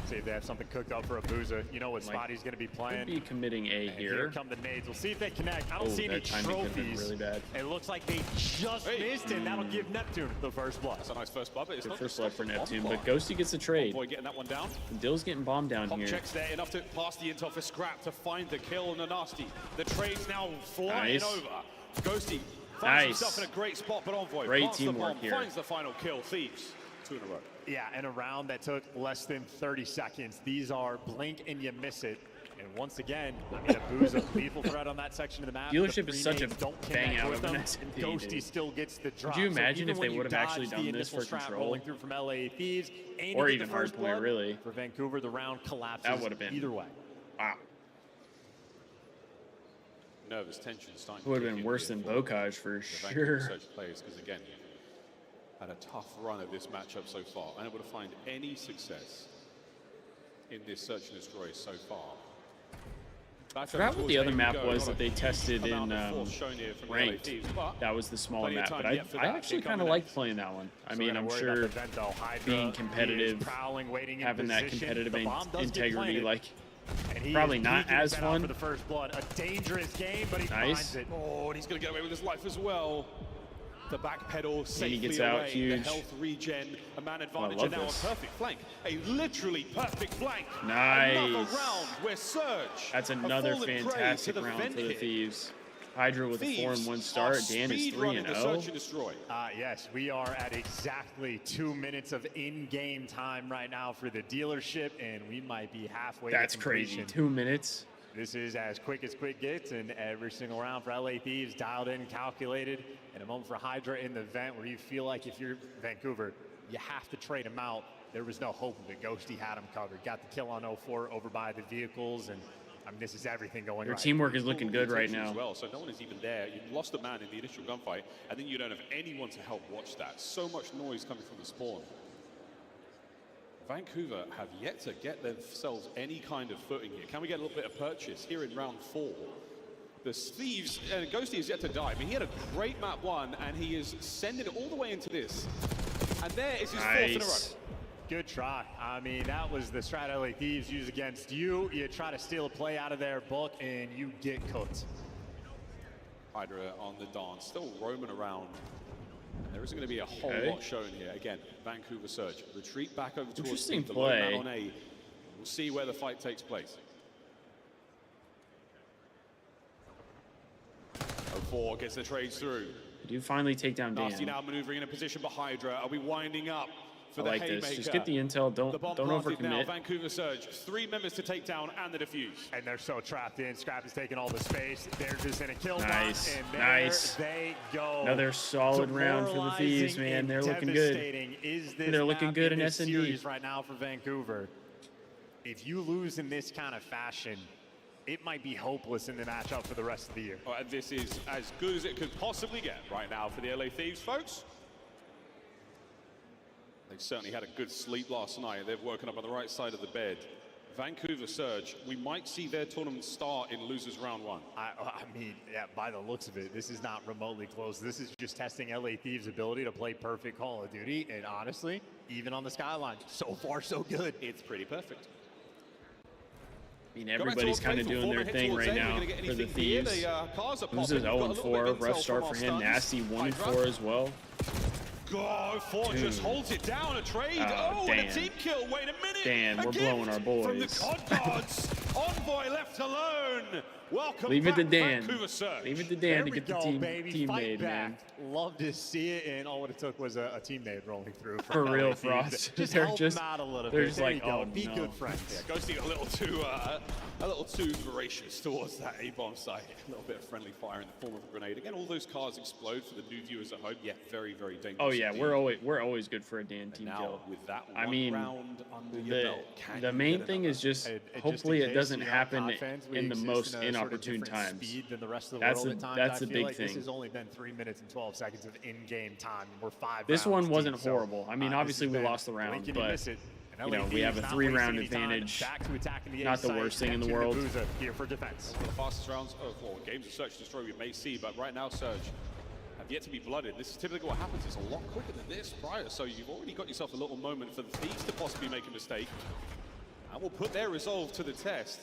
See if they have something cooked up for Abuza. You know what spot he's going to be
Could
playing.
be committing A
And
here.
here come the nades. We'll see if they connect. I don't see any
that timing could have been
trophies.
really bad.
It looks like they just missed, and that'll give Neptune the first blood.
That's a nice first blood, but it's
Good
not
first
just
blood for
the bomb
Neptune,
fly.
but Ghosty gets the trade.
Boy getting that one down.
And Dill's getting bombed down
Pop
here.
checks there, enough to pass the intel for Scrap to find the kill on the Nasty. The trade's now flying
Nice.
over. Ghosty finds
Nice.
himself in a great spot, but Envoy
Great
plants the
teamwork
bomb,
here.
finds the final kill. Thieves, 2 in a row.
Yeah, and a round that took less than 30 seconds. These are blink and you miss it And once again, I mean, a boo's a lethal threat on that section of the map.
Dealership is such a
don't
bang out
with
of an
them,
SMP,
and Ghosty
dude.
still gets the drop.
Could you imagine
so
if they would have actually done this for Control?
Rolling through from LA Thieves, and
Or
to get
even
the first
Hardpoint,
blood,
really.
For Vancouver, the round collapses
That would have been
either way.
Wow.
Nervous tension starting.
It would have been worse than Bocage for sure.
Search players, because again, had a tough run of this matchup so far, unable to find any success in this search and destroy so far.
I forgot what the other map was that they tested in ranked. That was the smaller map, but I actually kind of liked playing that one. I mean, I'm sure being competitive, having that competitive integrity, like probably not as fun.
For the first blood, a dangerous game, but he finds it.
Oh, and he's going to get away with his life as well. The back pedal safely
he gets out
away.
huge.
The health regen, a man advantage,
I
and
love
now
this.
a perfect flank. A literally perfect flank.
Nice.
Another round where Surge.
That's another fantastic round for the Thieves. Hydra with a 4-1 start. Dan is 3-0.
Yes, we are at exactly 2 minutes of in-game time right now for the dealership, and we might be halfway.
That's
to completion.
crazy. 2 minutes.
This is as quick gets, and every single round for LA Thieves dialed in, calculated, and a moment for Hydra in the vent where you feel like if you're Vancouver, you have to trade him out. There was no hope of it. Ghosty had him covered. Got the kill on 04 over by the vehicles, and I mean, this is everything going
Their
right.
teamwork is looking good right now.
As well, so no one is even there. You lost a man in the initial gunfight, and then you don't have anyone to help watch that. So much noise coming from the spawn. Vancouver have yet to get themselves any kind of footing here. Can we get a little bit of purchase here in round 4? The Thieves, and Ghosty is yet to die. I mean, he had a great map 1, and he is sending it all the way into this. And there is his 4th in a row.
Good try. I mean, that was the strat LA Thieves use against you. You try to steal a play out of their book, and you get cooked.
Hydra on the dance, still roaming around. There isn't going to be a whole lot shown here. Again, Vancouver Surge. Retreat back over towards
Interesting
the
play.
low man on A. We'll see where the fight takes place. 04 gets the trades through.
They do finally take down Dan.
Nasty now maneuvering in a position for Hydra. Are we winding up for
I
the
like
haymaker?
this. Just get the intel. Don't
overcommit. Now,
overcommit.
Vancouver Surge, 3 members to take down and the defuse.
And they're so trapped in. Scrap is taking all the space. They're just in a kill
Nice.
box, and there
Nice.
they go.
Another solid round for the Thieves, man. They're looking good.
Is this
They're looking
map
good in
this
SND.
series right now for Vancouver. If you lose in this kind of fashion, it might be hopeless in the matchup for the rest of the year.
Oh, and this is as good as it could possibly get right now for the LA Thieves, folks. They certainly had a good sleep last night. They've woken up on the right side of the bed. Vancouver Surge, we might see their tournament start in losers round 1.
I mean, yeah, by the looks of it, this is not remotely close. This is just testing LA Thieves' ability to play perfect Call of Duty. And honestly, even on the skyline, so far so good.
It's pretty perfect.
I mean, everybody's kind of doing their thing right now for the Thieves. Loses 0-4, rough start for him. Nasty 1-4 as well.
Go, 4 just holds it down, a trade. Oh, and a team kill. Wait a minute.
Dan, we're blowing our boys.
From the COD gods. Envoy left alone. Welcome
Leave it to
back,
Dan.
Vancouver Surge.
Leave it to Dan
There
to
we
get the
go, baby.
team
Fight
made,
back.
man.
Love to see it, and all what it took was a teammate rolling through.
For real,
LA Thieves.
Frost.
Just
They're
help
just-
them out a little
they're
bit.
just
There
like,
you go.
oh,
Be
no.
good friends.
Yeah, Ghosty a little too voracious towards that A-bomb site. A little bit of friendly fire in the form of a grenade. Again, all those cards explode for the new viewers at home. Yeah, very, very dangerous.
Oh yeah,
indeed.
we're always good for a Dan team
Now,
kill.
with that
I
one
mean,
round under your belt, can
the
you
main
get
thing
another?
is just
Just
hopefully
in
it
case,
doesn't
you know,
happen
COD fans, we
in the
exist
most
in a sort of
inopportune
different
times.
speed than the rest of the
That's
world
the-
at times.
that's
I
the
feel
big
like This
thing.
has only been 3 minutes and 12 seconds of in-game time, and we're 5
This
rounds
one wasn't
deep, so,
horrible. I mean,
this
obviously
has
we
been
lost the round,
blink and
but,
miss it. And
you know,
LA
we have a
Thieves not
3-round
wasting any time,
advantage.
back to attacking the
Not the
A
worst
site.
thing in the
Neptune
world.
Nabuza here for defense.
One of the fastest rounds of games of Search and Destroy we may see, but right now Surge have yet to be blooded. This is typically what happens. It's a lot quicker than this prior, so you've already got yourself a little moment for the Thieves to possibly make a mistake, and will put their resolve to the test.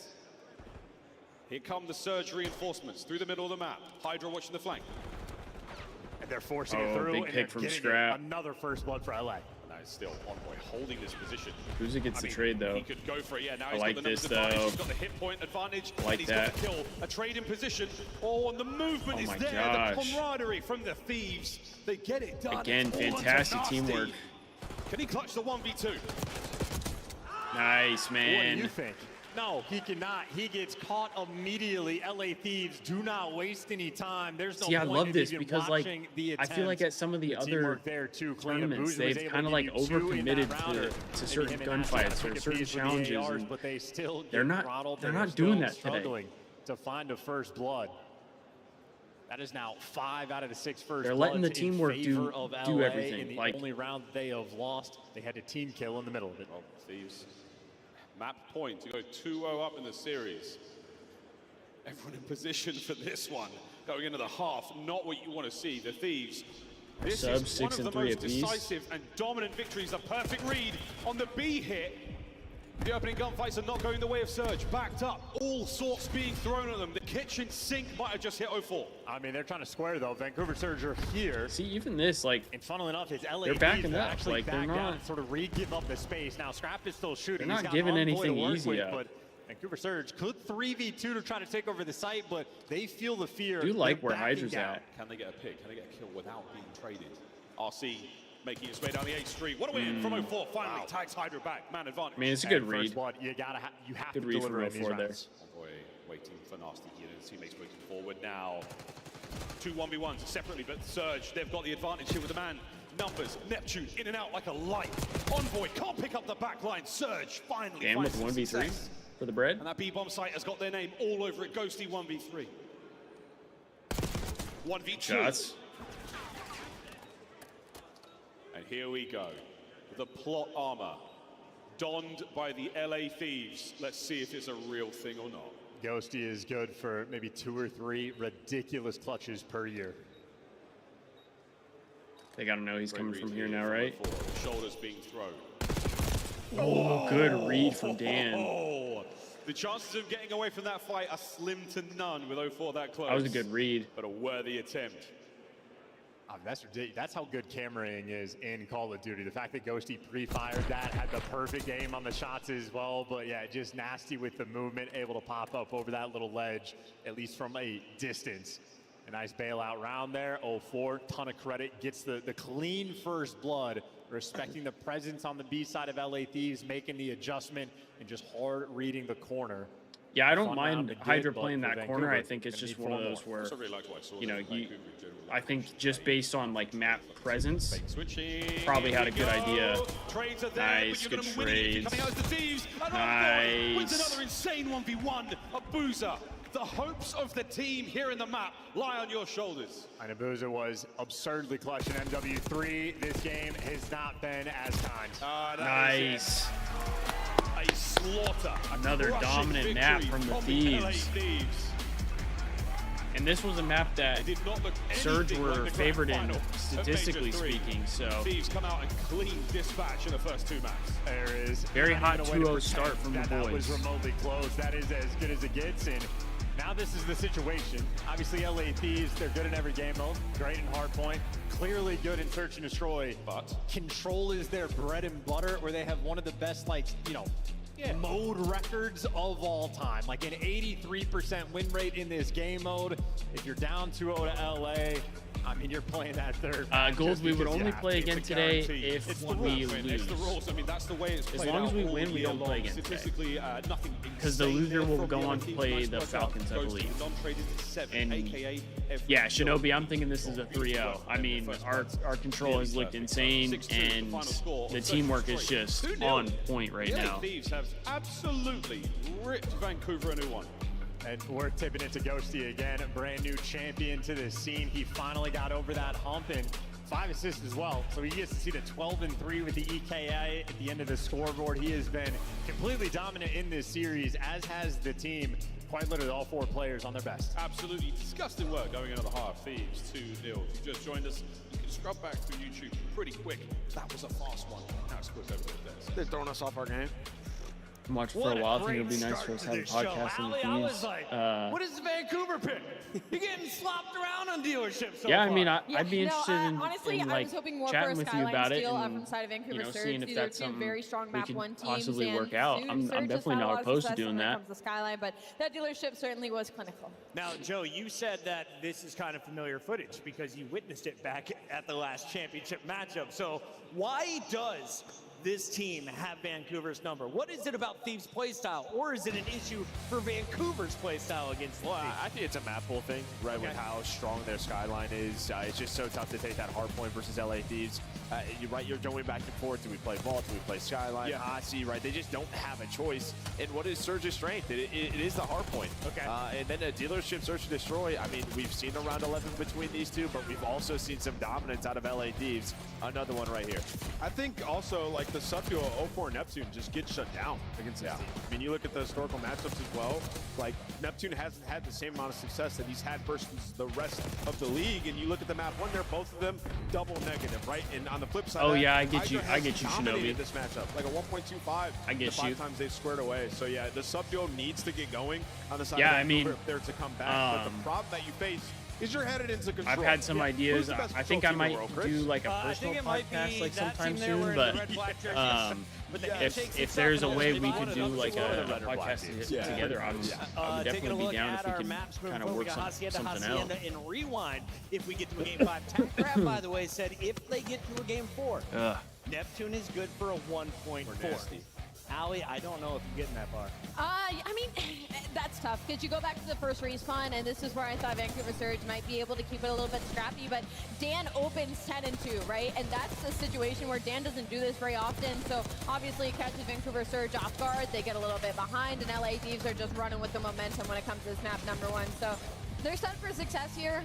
Here come the Surge reinforcements through the middle of the map. Hydra watching the flank.
And they're forcing
Oh,
it through,
big
and
pick
they're
from
getting
Scrap.
another first blood for LA.
Now it's still Envoy holding this position.
Who's it gets
I
the
mean,
trade though?
He could go for it. Yeah, now
I
he's
like
got the
this,
numbers advantage.
though.
He's got the hit point advantage.
I like
and he's
that.
got the kill. A trade in position. Oh, and the movement
Oh
is
my
there.
gosh.
The camaraderie from the Thieves. They get it done.
Again,
It's all under
fantastic
Nasty.
teamwork.
Can he clutch the 1v2?
Nice,
What do
man.
you think? No, he cannot. He gets caught immediately. LA Thieves do not waste any time. There's no
See, I
point
love
in
this
even
because, like,
watching the
I feel like at some of the other
teamwork there too.
tournaments, they've kind of like overcommitted to certain gunfights or certain challenges, and
but they still
they're not doing that today.
Struggling to find a first blood. That is now 5 out of the 6 first
They're letting the
bloods in
teamwork
favor of
do
LA.
everything.
In the
Like,
only round they have lost, they had a team kill in the middle of it.
Well, Thieves map point to go 2-0 up in the series. Everyone in position for this one. Going into the half, not what you want to see. The Thieves. This
Sub
is one
6
of
and
the
3
most
apiece.
decisive and dominant victories. A perfect read on the B hit. The opening gunfights are not going the way of Surge. Backed up, all sorts being thrown at them. The kitchen sink might have just hit 0-4.
I mean, they're trying to square though. Vancouver Surge are here.
See, even this, like,
And funnily enough, it's LA
they're backing
Thieves that
up.
actually
Like, they're
back down
not-
and sort of give up the space. Now, Scrap is still shooting.
They're
He's
not
got
giving
Envoy to
anything
work
easy
with,
up.
But Vancouver Surge could 3v2 to try to take over the site, but they feel the fear.
I do like
They're
where
backing
Hydra's
down.
at.
Can they get a pick? Can they get a kill without being traded? RC making its way down the 8th Street. What a win from 0-4. Finally tags Hydra back. Man advantage.
I mean, it's a good
And
read.
first blood, you have
Good
to
read
deliver
from
in these
0-4 there.
rounds.
Envoy waiting for Nasty here. His teammates moving forward now. 2 1v1s separately, but Surge, they've got the advantage here with the man. Numbers, Neptune in and out like a light. Envoy can't pick up the back line. Surge finally
Game
finds
with
some
1v3
success.
for the bread.
And that B-bomb site has got their name all over it. Ghosty 1v3. 1v2.
Shots.
And here we go. The plot armor donned by the LA Thieves. Let's see if it's a real thing or not.
Ghosty is good for maybe 2 or 3 ridiculous clutches per year.
They gotta know he's coming
Great
from
read
here now,
from
right?
0-4. Shoulders being thrown.
Oh, good read from Dan.
Oh, the chances of getting away from that fight are slim to none with 0-4 that close.
That was a good read.
But a worthy attempt.
That's ridiculous. That's how good cameraing is in Call of Duty. The fact that Ghosty pre-fired that, had the perfect aim on the shots as well. But yeah, just nasty with the movement, able to pop up over that little ledge, at least from a distance. A nice bailout round there. 0-4, ton of credit. Gets the clean first blood, respecting the presence on the B side of LA Thieves, making the adjustment, and just hard reading the corner.
Yeah, I don't
Fun
mind
round to get,
Hydra
but
playing
for
that corner.
Vancouver,
I think it's
gonna
just
need
one of
4
those
more.
where,
Also really liked what I saw
you know,
there from Vancouver in general.
I think just based on like map presence,
Switching.
probably had a good
Here we go.
idea.
Trades are there,
Nice,
but you're
good
gonna win it if you're
trades.
coming out as the Thieves. And
Nice.
wins another insane 1v1. A boozer. The hopes of the team here in the map lie on your shoulders.
And Abuza was absurdly clutch in MW3. This game has not been as kind.
That
nice.
is a slaughter. A
Another
crushing
dominant map
victory
from the
LA
Thieves.
Thieves.
And this was a map that
They did not look
Surge
anything
were
like the grand
favored in
final of
statistically
Major 3.
speaking, so
Thieves come out and clean dispatch in the first 2 maps.
There is
Very
not
hot
even a way to
2-0
pretend
start from the
that was
boys.
remotely close. That is as good as it gets. And now this is the situation. Obviously, LA Thieves, they're good in every game mode. Great in hardpoint. Clearly good in search and destroy.
But
Control is their bread and butter, where they have one of the best, like, you know, mode records of all time. Like an 83% win rate in this game mode. If you're down 2-0 to LA, I mean, you're playing that third.
Gold, we would only play
it's
again
a
today
guarantee.
if
It's the
we
rules, man.
lose.
It's the rules. I mean, that's the way it's played
long as
out
we
all
win, we
year
don't play
long.
again today.
Statistically, nothing
Because the
insane
loser
there
will
from
go
the
on
other
to
teams.
play
Nice
the
workout.
Falcons, I
Goes to
believe.
the non-traded 7,
And
aka every
yeah,
kill.
Shinobi, I'm thinking this is a 3-0. I mean, our control has looked insane,
6-2
and
the final score
the
of
teamwork is
Surge
just
2-0.
on point right
The LA
now.
Thieves have absolutely ripped Vancouver a new one.
And we're tipping it to Ghosty again, a brand new champion to this scene. He finally got over that hump and 5 assists as well. So he gets to see the 12-3 with the EKA at the end of the scoreboard. He has been completely dominant in this series, as has the team. Quite literally all 4 players on their best.
Absolutely disgusting work going into the half. Thieves 2-0. If you just joined us, you can scrub back through YouTube pretty quick. That was a fast one. Now it's quick over there.
They're throwing us off our game.
I'm watching for a while. I think it'll be nice for us to have a podcast in the Thieves.
What is the Vancouver pick? You're getting slopped around on dealership so
Yeah, I
far.
mean, I'd be interested
honestly,
in
I
like
was hoping more for
chatting
a
with you
Skyline
about it
steal
and
from the side of Vancouver
you know,
Surge.
seeing if
These are
that's
two
something
very strong
we
map
could
1 teams.
possibly
and
work out. I'm
Surge has
definitely
had a
not
lot of
opposed to
success
doing
when it
that.
comes to Skyline, but that dealership certainly was clinical.
Now, Joe, you said that this is kind of familiar footage because you witnessed it back at the last championship matchup. So why does this team have Vancouver's number? What is it about Thieves' playstyle, or is it an issue for Vancouver's playstyle against
Well,
Thieves?
I think it's a map pool thing, right, with how strong their skyline is. It's just so tough to take that hard point versus LA Thieves. You're going back and forth. Do we play Vault? Do we play Skyline? Aussie, right? They just don't have a choice. And what is Surge's strength? It is the hard point.
Okay.
And then a dealership Search and Destroy. I mean, we've seen a round 11 between these two, but we've also seen some dominance out of LA Thieves. Another one right here. I think also, like, the sub-duo 04 Neptune just gets shut down against this team. I mean, you look at the historical matchups as well. Like, Neptune hasn't had the same amount of success that he's had versus the rest of the league. And you look at the map one, they're both of them double negative, right? And on the flip side,
Oh,
of that,
yeah, I get you.
Hydra
I
has
get you,
dominated
Shinobi.
this matchup, like a 1.25.
I get
the 5
you.
times they've squared away. So yeah, the sub-duo needs to get going on the side
Yeah,
of
I mean,
Vancouver if they're to come back. But the problem that you face is you're headed into control.
I've had some ideas.
Who's the best
I think I
control team in
might
the world, Chris?
do like a
I
personal
think it might
podcast
be
like
that
sometime
team there
soon,
wearing
but
the red, black jerseys. But the handshakes
if
and
there's a
stuff, and
way
those
we
are
could
the
do
ones
like
that
a
are
podcast
Yeah.
together, I would
taking
definitely
a
be
look
down
at
if we
our
can
maps
kind
moving
of work
forward. Hacienda,
something out.
Hacienda, and Rewind if we get to a game 5. Tech Grab, by the way, said if they get to a game 4, Neptune is good for a 1.4. Allie, I don't know if you're getting that far.
I mean, that's tough because you go back to the first respawn, and this is where I thought Vancouver Surge might be able to keep it a little bit scrappy, but Dan opens 10-2, right? And that's a situation where Dan doesn't do this very often, so obviously it catches Vancouver Surge off guard. They get a little bit behind, and LA Thieves are just running with the momentum when it comes to this map #1. So they're set for success here.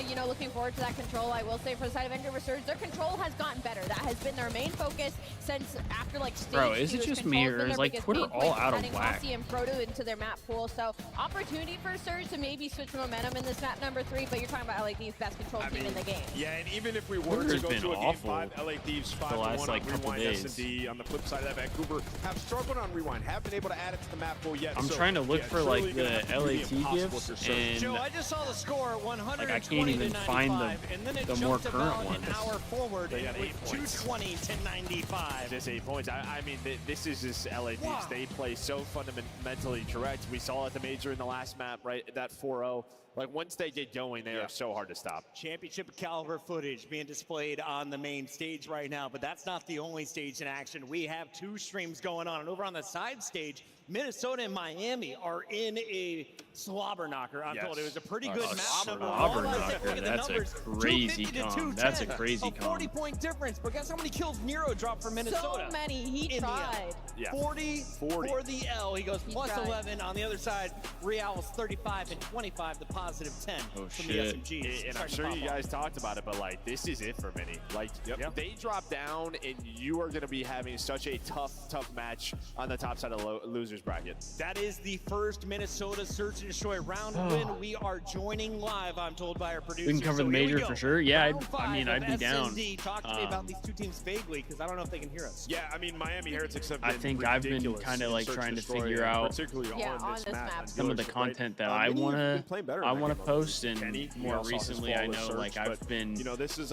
You know, looking forward to that control. I will say for the side of Vancouver Surge, their control has gotten better. That has been their main focus since after like stage
Bro, is it
2's
just
control's
me,
been
or
their
is like
biggest
Twitter
pain
all
point,
out of
adding
whack?
Aussie and Proto into their map pool. So opportunity for Surge to maybe switch momentum in this map #3, but you're talking about LA Thieves' best control team in the game.
Yeah, and even if we were
Twitter's
to go
been
to a game
awful
5, LA Thieves 5-1
last,
on
like, couple
Rewind
days.
S&D. On the flip side of that, Vancouver have struggled on Rewind, haven't been able to add it to the map pool yet.
I'm
So,
trying to look
yeah,
for
truly
like
gonna
the
have to be
LAT
impossible
gifts,
for Surge.
and
Joe, I just saw the score, 120
I can't even
to
find
95, and then it
the more
jumped
current
about
ones.
an hour forward
They got
with
8 points.
220 to 95.
Just 8 points. I mean, this is just LA Thieves.
Wow.
They play so fundamentally correct. We saw at the major in the last map, right? That 4-0. Like, once they get going, they are so hard to stop.
Championship caliber footage being displayed on the main stage right now, but that's not the only stage in action. We have 2 streams going on, and over on the side stage, Minnesota and Miami are in a slobber knocker. I'm told it was a pretty good match.
slobber knocker. That's a crazy comp. That's a crazy comp.
40-point difference, but guess how many kills Nero dropped for Minnesota?
So many. He
In the
tried.
end. 40 for the L. He goes plus
tried.
11. On the other side, Real was 35 and 25, the positive 10 from
shit.
the SMGs.
And I'm sure you guys talked about it, but like, this is it for many. Like, they drop down, and you are going to be having such a tough match on the top side of the losers bracket.
That is the first Minnesota Search and Destroy round win. We are joining live, I'm told by our producer.
We can cover
So
the
here we
major
go.
for sure. Yeah,
Round
I mean,
5
I'd be
of
down.
S&D. Talk to me about these 2 teams vaguely, because I don't know if they can hear us.
Yeah, I mean, Miami Heretics have been
I think I've been
ridiculous
kind of
in
like
Search
trying
and
to
Destroy,
figure
and
out
particularly on this map.
some of the content that I want to post, and more recently I know like I've been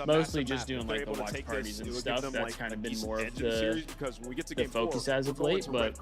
mostly just doing like the watch parties and stuff. That's kind of been more of the focus as of late, but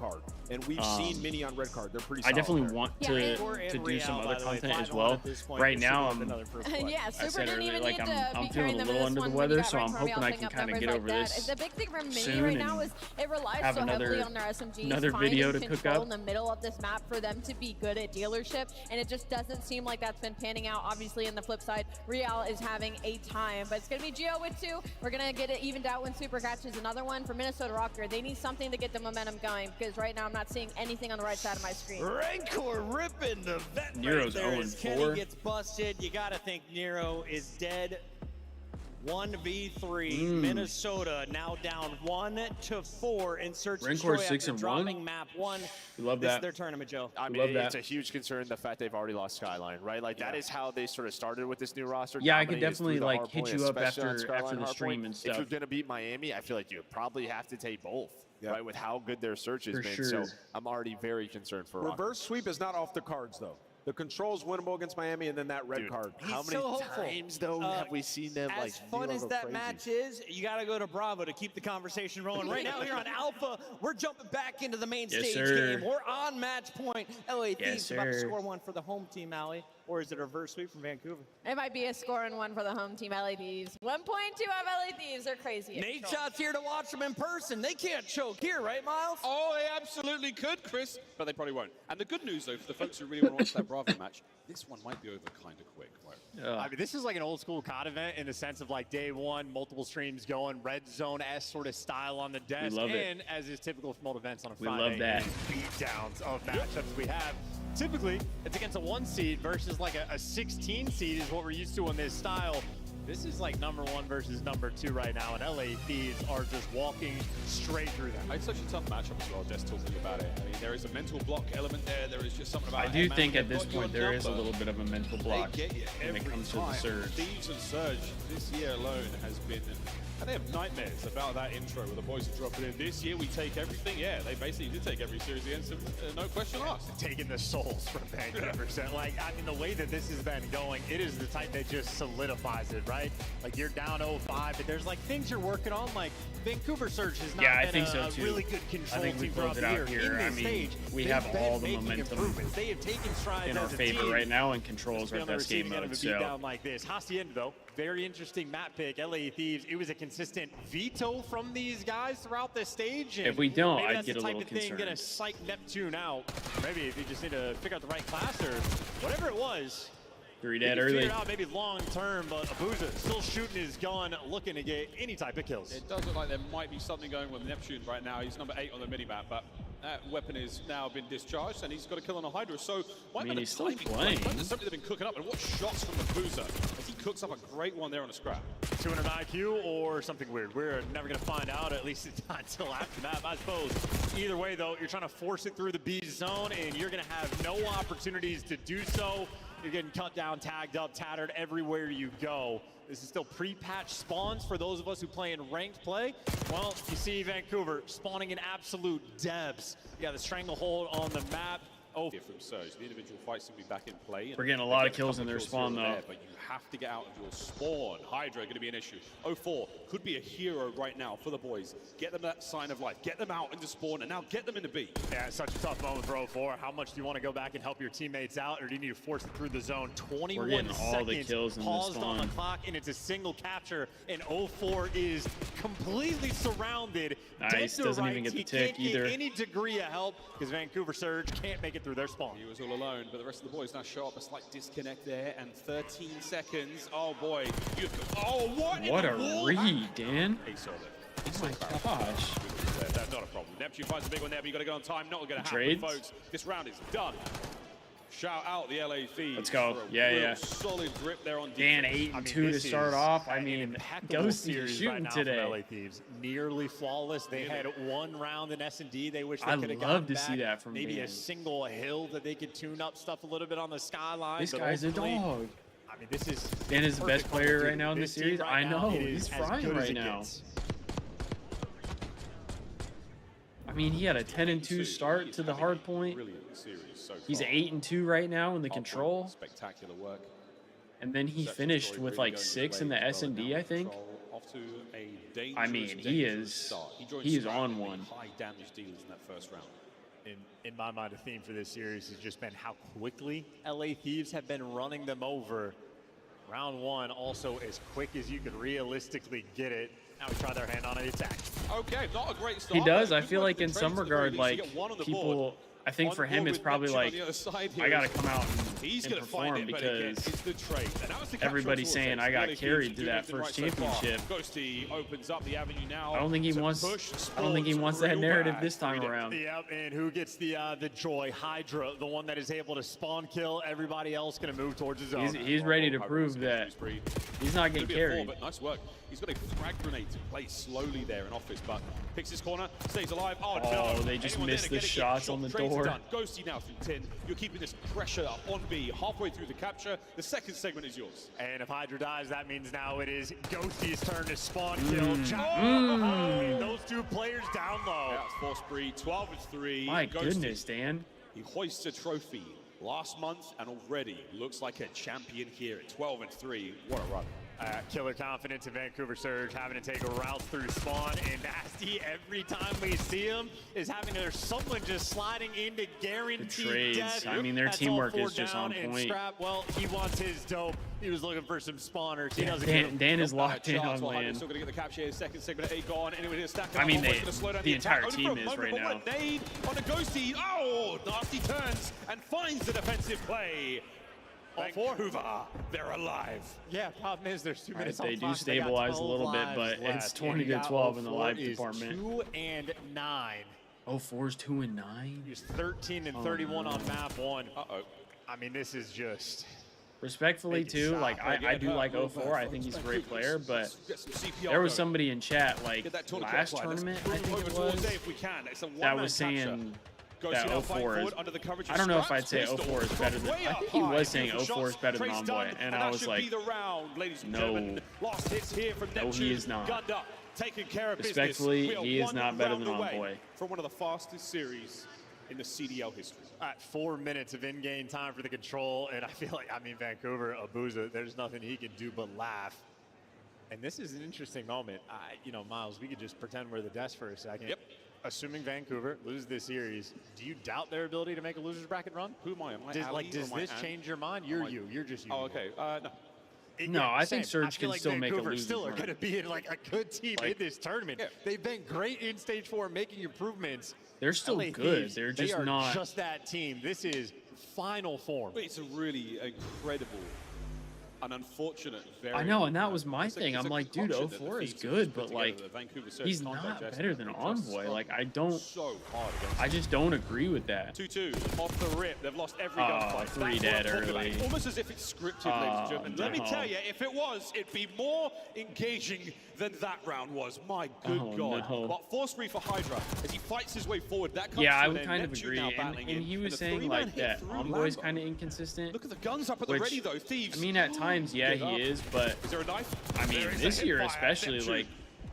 and we've seen many on red card. They're pretty
I
solid
definitely
there.
want to do some other content as well. Right now I'm
Yeah,
I
Super
said
didn't
earlier,
even
like
need to
I'm
be
feeling
carrying
a
them
little
in
under
this
the
one when you
weather,
got
so I'm
Ryan
hoping I
Cormier
can
up
kind of
numbers
get
like
over
that.
this
The big thing for Mini
soon
right now
and
is it relies
have
so heavily
another-
on their SMGs
another
finding
video to cook
control
up.
in the middle of this map for them to be good at dealership, and it just doesn't seem like that's been panning out. Obviously, in the flip side, Real is having a time, but it's going to be Geo with 2. We're going to get it evened out when Super catches another one. For Minnesota Rocker, they need something to get the momentum going, because right now I'm not seeing anything on the right side of my screen.
Rancor ripping the vet
Nero's
right there as
0-4.
Kenny gets busted. You got to think Nero is dead. 1v3. Minnesota now down 1-4 in Search and
Rancor
Destroy
6-1.
after dropping map 1.
We love
This
that.
is their tournament, Joe.
I
Love
mean,
that.
it's a huge concern, the fact they've already lost Skyline, right? Like, that is how they sort of started with this new roster.
Yeah, I could
Dominating is through
definitely,
the
like,
hard
hit
point,
you up
especially on
after
Skyline
the
hard
stream
point.
and
If
stuff.
you're going to beat Miami, I feel like you probably have to take both, right, with how good their search has
For
been.
sure.
So I'm already very concerned for Rock.
Reverse sweep is not off the cards, though. The control's winnable against Miami, and then that red card.
How
He's
many
so hopeful.
times, though, have we seen them, like,
As fun
zero
as
go
that
crazy?
match is, you got to go to Bravo to keep the conversation rolling. Right now here on Alpha, we're jumping back into the main
Yes,
stage
sir.
game. We're on match point. LA Thieves about to
sir.
score one for the home team, Allie. or is it a reverse sweep from Vancouver?
It might be a score and one for the home team, LA Thieves. 1.2 of LA Thieves. They're crazy.
Nate Shot's here to watch them in person. They can't choke here, right, Miles?
Oh, they absolutely could, Chris, but they probably won't. And the good news, though, for the folks who really want to watch that Bravo match, this one might be over kind of quick.
I mean, this is like an old school COD event in the sense of like day one, multiple streams going, red zone-esque sort of style on the desk.
We love
and
it.
as is typical for multi events on a
We
Friday,
love that.
beatdowns of matchups we have. Typically, it's against a 1 seed versus like a 16 seed is what we're used to in this style. This is like number 1 versus number 2 right now, and LA Thieves are just walking straight through them.
It's such a tough matchup as well, just talking about it. I mean, there is a mental block element there. There is just something about
I
it.
do
Hey, man,
think
they've
at this
got you
point
on
there is a
number.
little bit of a mental block
They get you
when it
every
comes to the
time.
Surge.
Thieves and Surge this year alone has been, and they have nightmares about that intro where the boys are dropping in. This year we take everything. Yeah, they basically did take every series against them, no question asked.
Taking the souls from Vancouver. Like, I mean, the way that this has been going, it is the type that just solidifies it, right? Like, you're down 0-5, but there's like things you're working on. Like, Vancouver Surge has not
I
been
think
a
so too.
really good control
I think we
team throughout
close it
the
out
year.
here.
In
I
this
mean,
stage,
we
they've
have
been
all the
making
momentum
improvements. They have taken strides
in our
as a
favor
team.
right now, and Control's our
On the
best game
receiving end of
mode.
a beatdown
So
like this. Hacienda, though, very interesting map pick. LA Thieves. It was a consistent veto from these guys throughout this stage. And
if we don't,
maybe
I'd
that's
get
the
a
type
little
of thing gonna
concerned.
psych Neptune out. Maybe if you just need to figure out the right class or whatever it was.
3
He
dead
figured
early.
out maybe long term, but Abuza still shooting his gun, looking to get any type of kills.
It does look like there might be something going with Neptune right now. He's number 8 on the minimap, but that weapon has now been discharged, and he's got a kill on a Hydra. So,
I mean, he's still playing.
There's something they've been cooking up, and what shots from the Boozer as he cooks up a great one there on a scrap.
200 IQ or something weird. We're never going to find out, at least not until after that, I suppose. Either way, though, you're trying to force it through the B zone, and you're going to have no opportunities to do so. You're getting cut down, tagged up, tattered everywhere you go. This is still pre-patch spawns for those of us who play in ranked play. Well, you see Vancouver spawning in absolute depths. Yeah, the stranglehold on the map. Oh,
From Surge, the individual fights will be back in play.
We're getting a lot of kills in their spawn, though.
But you have to get out of your spawn. Hydra going to be an issue. 04 could be a hero right now for the boys. Get them that sign of life. Get them out into spawn, and now get them into B.
Yeah, it's such a tough moment for 04. How much do you want to go back and help your teammates out, or do you need to force it through the zone? 21
We're getting all
seconds
the kills in this
paused on the
spawn.
clock, and it's a single capture, and 04 is completely surrounded.
Nice,
Dead to
doesn't even
rights.
get the
He
tick
can't get
either.
any degree of help because Vancouver Surge can't make it through their spawn.
He was all alone, but the rest of the boys now show up. A slight disconnect there, and 13 seconds. Oh boy! Oh, what?
What
in
a
the wall?
read, Dan.
He saw that.
Oh my gosh.
That's not a problem. Neptune finds a big one there, but you got to get on time. Not going to happen,
Trades?
folks. This round is done. Shout out the LA Thieves.
Let's go.
for a
Yeah,
real
yeah.
Solid grip there on
Dan
defense.
8 and
I mean,
2 to
this
start
is
off. I
an
mean,
impeccable
Ghosty is
series right
shooting
now from
today.
LA Thieves. Nearly flawless. They had one round in S&D. They wish they
I
could have
love
gotten
to
back.
see that from
maybe
Dan.
a single hill that they could tune up stuff a little bit on the skyline.
This
but
guy's a
ultimately,
dog.
I mean, this is
Dan is the best
perfect
player
opportunity.
right now in this
team
series.
right
I
now,
know.
it
He's
is as
frying
good as
right
it
now.
gets.
I mean, he had a 10 and 2 start to the hard point.
Brilliant series so
He's
far.
8 and 2 right now in the
Hard point,
control.
Spectacular work.
And then he
Such a
finished
story
with
really
like
going his
6 in
way
the
as well.
S&D,
Now
I think.
Control off to a dangerous,
I mean,
dangerous start. joined
he is
Scrap
on
with the
one.
high damage dealers in that first round.
In my mind, the theme for this series has just been how quickly LA Thieves have been running them over. Round 1 also as quick as you could realistically get it. Now we try their hand on an attack.
Okay, not a great start.
He does.
but
I
good
feel
work
like
from
in
the
some
trades at the very
regard,
least. You
like
get one on the
people,
board.
I think
On
for him
board
it's
with
probably
Neptune on
like,
the other side
I
here.
got to come out
He's
and
going to find
perform
it, but again,
because
it's the trade. And that was the
everybody's
capture
saying
towards
I got
LA
carried
Thieves
to
doing
that
everything
first
right so far.
championship.
Ghosty opens up the avenue now.
I don't think he
to
wants.
push
I don't think he
Sports
wants that
real
narrative
bad.
this time around.
Yep, and who gets the joy? Hydra, the one that is able to spawn kill. Everybody else going to move towards his own.
He's ready to prove that he's not getting
Could be a four,
carried.
but nice work. He's got a frag grenade to play slowly there in office, but picks his corner, stays alive. Oh, no.
they just
Anyone there
missed
to
the
get it?
shots
Shot,
on the
trades are
door.
done. Ghosty now through 10. You're keeping this pressure on B halfway through the capture. The second segment is yours.
And if Hydra dies, that means now it is Ghosty's turn to spawn kill. Those two players down low.
Yeah, it's Force Spree, 12 and 3.
My
Ghosty,
goodness, Dan.
he hoists a trophy last month and already looks like a champion here at 12 and 3. What a run.
Killer confidence in Vancouver Surge, having to take routes through spawn, and Nasty every time we see him is having there's someone just sliding into guaranteed death.
I mean, their
That's
teamwork
all
is just
down
on
and
point.
Strap, well, he wants his dope. He was looking for some spawners. He
Yeah,
doesn't get
Dan is locked in
Charles
on
will have it.
land.
Still going to get the capture here. Second segment 8 gone. Anyway, it's stacking
I mean,
up. Almost gonna slow down
the
attack.
entire
Only for a
team is
moment,
right
but
now.
what a nade on a ghosty. Oh, Nasty turns and finds the defensive play. Vancouver, they're alive.
Yeah, problem is there's 2 minutes on
They do
clock. They got
stabilize a
12
little bit,
lives
but
left.
it's
And
20
you
to
got
12 in the
04
live
is
department.
2 and 9.
04's 2 and 9.
He's 13 and 31
no.
on map 1.
Uh-oh.
I mean, this is just...
Respectfully,
Make it
too,
stop.
like I do like 04. I think he's a great player, but
Get some CPR
there was
going.
somebody in chat like
Get that tourniquet
last
applied. Let's
tournament,
move
I think
over
it
towards
was,
A if we can. It's a
that
one-man
was
capture.
saying
Ghosty
that
now fighting
04 is.
forward under the coverage
I
of
don't know if
Straps.
I'd say
Pistol
04 is better than.
way
I
up
think he
high.
was saying
Beautiful
04 is
shots.
better than
Trace
Envoy,
done,
and
that
I was
should
like,
be the round, ladies and
no.
gentlemen. Last hits here from
No, he
Neptune.
is not.
Gunned up, taking care of business.
Respectfully,
We are
he is
one
not better
round
than
away
Envoy.
from one of the fastest series in the CDL history.
At 4 minutes of in-game time for the control, and I feel like, I mean, Vancouver, Abuza, there's nothing he can do but laugh. And this is an interesting moment. You know, Miles, we could just pretend we're the desk for a second.
Yep.
Assuming Vancouver loses this series, do you doubt their ability to make a loser's bracket run?
Who am I? Am I
Does,
Ali
does
or am I
this
Ant?
change your mind? You're you. You're just you.
Oh, okay. No.
No, I think
Same.
Surge
I feel
can
like
still make a
Vancouver
losers
still are
run.
going to be in like a good team in this tournament.
Yeah.
They've been great in stage 4, making improvements.
They're still
LA
good.
Thieves,
They're
they
just
are
not.
just that team. This is final form.
It's a really incredible and unfortunate. Very
I know, and that was my
it's a-
thing.
it's
I'm
a
like, dude,
concoction that the
04 is
Thieves have
good,
put
but
together,
like,
the Vancouver Surge
he's
can't
not
digest
better
it.
than
They just
Envoy.
struggle
Like, I just don't agree with that.
2-2 off the rip. They've lost every
Oh,
gunfight.
3
That's
dead
what I'm talking
early.
about. Almost as if it's scripted, ladies and gentlemen. Let me
no.
tell you, if it was, it'd be more engaging than that round was. My good
Oh,
God.
no.
But force free for Hydra as he fights his way forward. That comes
Yeah, I
to an
would
end.
kind of
Neptune
agree.
now
And
battling in.
he was
And a
saying
three-man
like
hit
that
through
Envoy's
Lambo.
kind of inconsistent.
Look at the guns up at the
which,
ready, though. Thieves.
I mean, at times, yeah,
Get
he
up.
is, but
Is there a knife?
I mean,
There is a
this year
hipfire.
especially,
Neptune
like,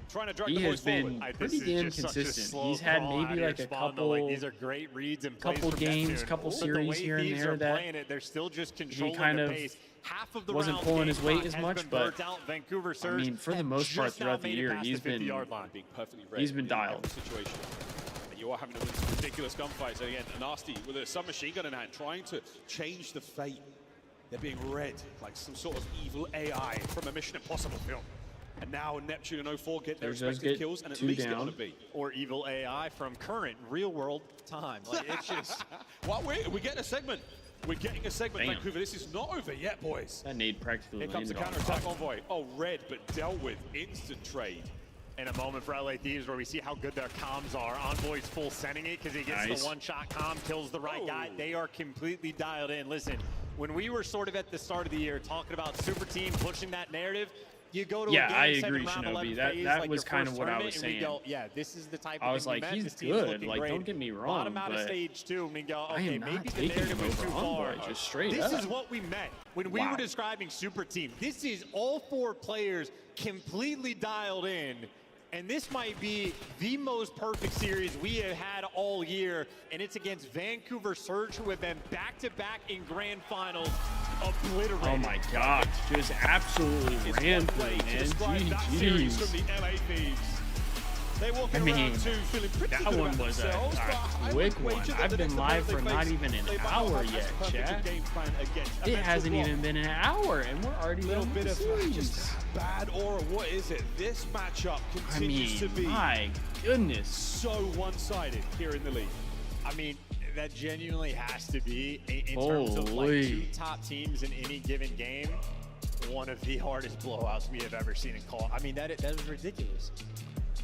trying to drag
he
the
has
boys forward.
been
This
pretty
is
damn
just such a
consistent.
slow
He's had
crawl out
maybe
here,
like a
Spawn, though.
couple,
Like, these are great reads and plays
couple
from
games,
Neptune.
couple
But the
series
way
here and
Thieves
there
are
that
playing it, they're still just controlling
kind
the
of
pace. Half of the
wasn't
round
pulling
game
his weight
clock
as
has
much,
been
but,
burnt out. Vancouver
I
Surge
mean, for the
have
most part
just now
throughout the
made it
year,
past
he's
the 50-yard
been
line.
Being perfectly
he's been
read in
dialed.
the situation. And you are having a ridiculous gunfights. And again, Nasty with a submachine gun in hand, trying to change the fate. They're being read like some sort of evil AI from a Mission Impossible film. And now Neptune and 04 get their
There's those
respective
get
kills and at
2
least get
down.
on a beat.
Or evil AI from current real-world time. Like, it's just...
Well, we're getting a segment. We're getting a segment,
Damn.
Vancouver. This is not over yet, boys.
That nade practically
Here comes the
landed on
counter-attack
top.
Envoy. Oh, red, but dealt with. Instant trade.
In a moment for LA Thieves where we see how good their comms are. Envoy's full sending it because he gets
Nice.
the one-shot comm, kills the right guy.
Oh.
They are completely dialed in. Listen, when we were sort of at the start of the year talking about Super Team pushing that narrative, you go to
Yeah,
a game
I
7
agree,
round
Shinobi.
11
That-
phase,
that
like
was
your
kind
first
of what I
tournament,
was
and we go,
saying.
yeah, this is the type of
I was
thing we
like,
meant.
he's
This team's
good.
looking
Like,
great.
don't get me wrong,
Bottom out of
but
stage 2, and we go,
I
okay,
am not
maybe the
taking
narrative
him
was
over
too far.
Envoy, just straight
This
up.
is what we meant when we
Wow.
were describing Super Team. This is all 4 players completely dialed in. And this might be the most perfect series we have had all year. And it's against Vancouver Surge, who have been back-to-back in grand finals, obliterated.
Oh my God, just absolutely ran through,
Way to
man.
describe that series from
GG's.
the LA Thieves. They walk
I
around
mean,
too, feeling pretty
that
good
one
about
was a
themselves, but I
quick
would wager
one.
that
I've
the
been
next
live
opponent
for
they
not
face,
even an
they might not
hour
have
yet,
as perfect a
chat.
game plan against a
It
mental
hasn't
block.
even been an hour, and we're already
A little
done
bit
with
of
the series.
just bad aura. What is it? This matchup
I
continues to
mean,
be
my goodness.
so one-sided here in the league.
I mean, that genuinely has to be, in terms of like
Holy.
2 top teams in any given game, one of the hardest blowouts we have ever seen in call. I mean, that was ridiculous.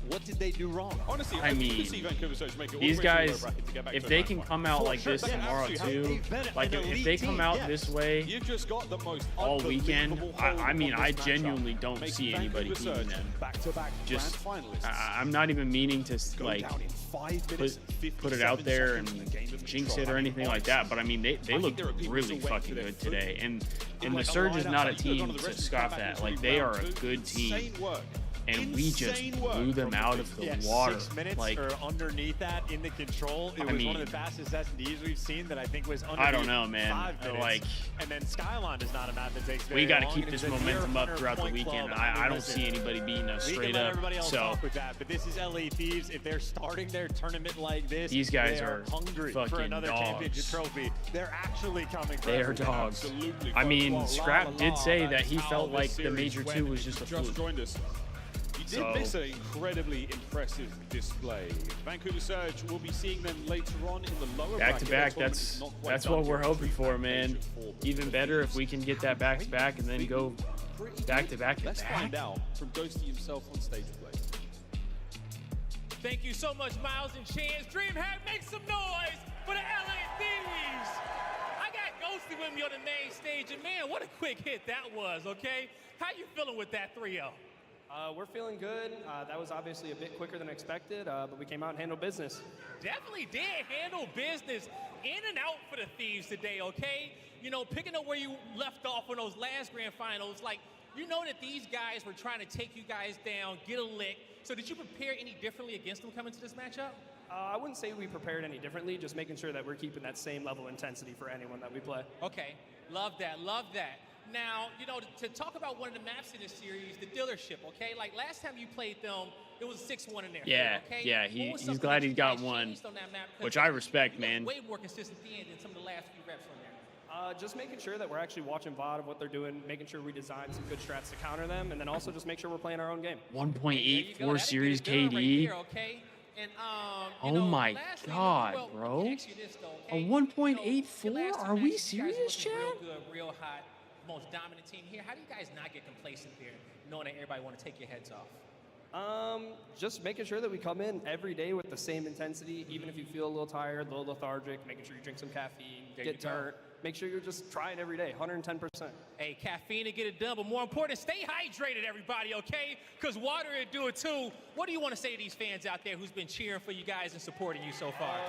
What did they do wrong?
Honestly,
I
you
mean,
can see Vancouver Surge make it all
these
the way through the
guys,
bracket to get back
if
to
they
the
can
grand
come out like
sure,
this
they
tomorrow
absolutely
too,
They've been
like
an
if
elite
they come
team,
out
yes.
this way
You've just got the most
all weekend,
unbelievable
I
hold
mean,
on
I
this
genuinely
matchup,
don't
making
see anybody
Vancouver
beating
Surge
them.
back-to-back
Just,
grand finalists.
I'm not even meaning to
Go
like
down in 5 minutes and
put it out there
57
and
seconds in a game of
jinx
control.
it or
I mean,
anything like that, but I mean, they
think
look
there are people
really
still waiting
fucking
for their
good
food.
today, and
Like
the
a
Surge is
lineup
not a
that you could've
team
gone to the
to
rest of the
scoff
comeback
at.
in
Like,
three
they are
rounds.
a good team,
Insane work
and we just blew them out of the water.
6 minutes
like,
or underneath that in the control. It was one of the fastest S&Ds we've seen that I think was under
I don't know, man.
5 minutes.
Like,
and then Skyline is not a map that takes very
we got to
long,
keep
and
this
it's a
momentum
near
up throughout the
100-point
weekend.
club.
I don't see anybody beating us straight up.
Everybody else
So
talk with that, but this is LA Thieves. If they're starting their tournament like this,
these guys
they
are
hungry for
fucking
another
dogs.
championship trophy. They're actually coming.
They are dogs.
Absolutely.
I mean,
Well,
Scrap did say that he
how
felt
this
like the
series
Major
went
2
if
was
you
just a
just
fluke.
joined us. You did
So-
miss an incredibly impressive display. Vancouver Surge will be seeing them later on in the lower
Back to
bracket.
back,
Tournament is not quite
that's
done
what we're
yet.
hoping for,
DreamHack
man.
Major 4.
Even better if we can get that back to back and then go back to back.
Let's find out from Ghosty himself on stage, please.
Thank you so much, Miles and Chance. DreamHack, make some noise for the LA Thieves. I got Ghosty with me on the main stage, and man, what a quick hit that was, okay? How you feeling with that 3-0?
We're feeling good. That was obviously a bit quicker than expected, but we came out and handled business.
Definitely did handle business in and out for the Thieves today, okay? You know, picking up where you left off in those last grand finals, like, you know that these guys were trying to take you guys down, get a lick. So did you prepare any differently against them coming to this matchup?
I woun't say we prepared any differently, just making sure that we're keeping that same level of intensity for anyone that we play.
Okay, love that, love that. Now, you know, to talk about one of the maps in this series, the dealership, okay? Like last time you played them, it was 6-1 in there.
Yeah,
okay?
yeah,
What was
he's
something
glad
that you
he's got
guys
one,
changed on that map? 'Cause
which I respect,
you look
man.
way more consistent than some of the last few reps on there.
Just making sure that we're actually watching VOD of what they're doing, making sure we design some good strats to counter them, and then also just make sure we're playing our own game.
1.84 series KD.
Okay? And,
Oh my God, bro. A 1.84? Are we serious, Chad?
Real good, real hot, most dominant team here. How do you guys not get complacent there, knowing that everybody want to take your heads off?
Just making sure that we come in every day with the same intensity, even if you feel a little tired, a little lethargic, making sure you drink some caffeine, get turnt. Make sure you're just trying every day, 110%.
Hey, caffeine to get it done, but more important, stay hydrated, everybody, okay? Because water will do it too. What do you want to say to these fans out there who's been cheering for you guys and supporting you so far?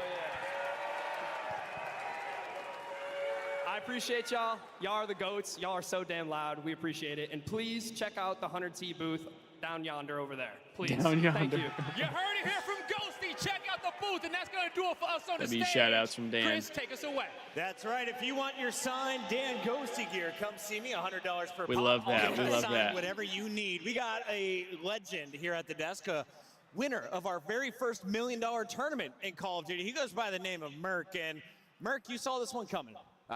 I appreciate y'all. Y'all are the GOATs. Y'all are so damn loud. We appreciate it. And please check out the 100T booth down yonder over there. Please.
Down yonder.
Thank you.
You heard it here from Ghosty. Check out the booth, and that's going to do it for us on the
That'd be
stage.
shout-outs from Dan.
Chris, take us away.
That's right. If you want your signed Dan Ghosty gear, come see me. $100 per
We
pop.
love that.
I'll
We love
sign
that.
Whatever you need. We got a legend here at the desk, a winner of our very first $1 million tournament in Call of Duty. He goes by the name of Merc, and Merc, you saw this one coming.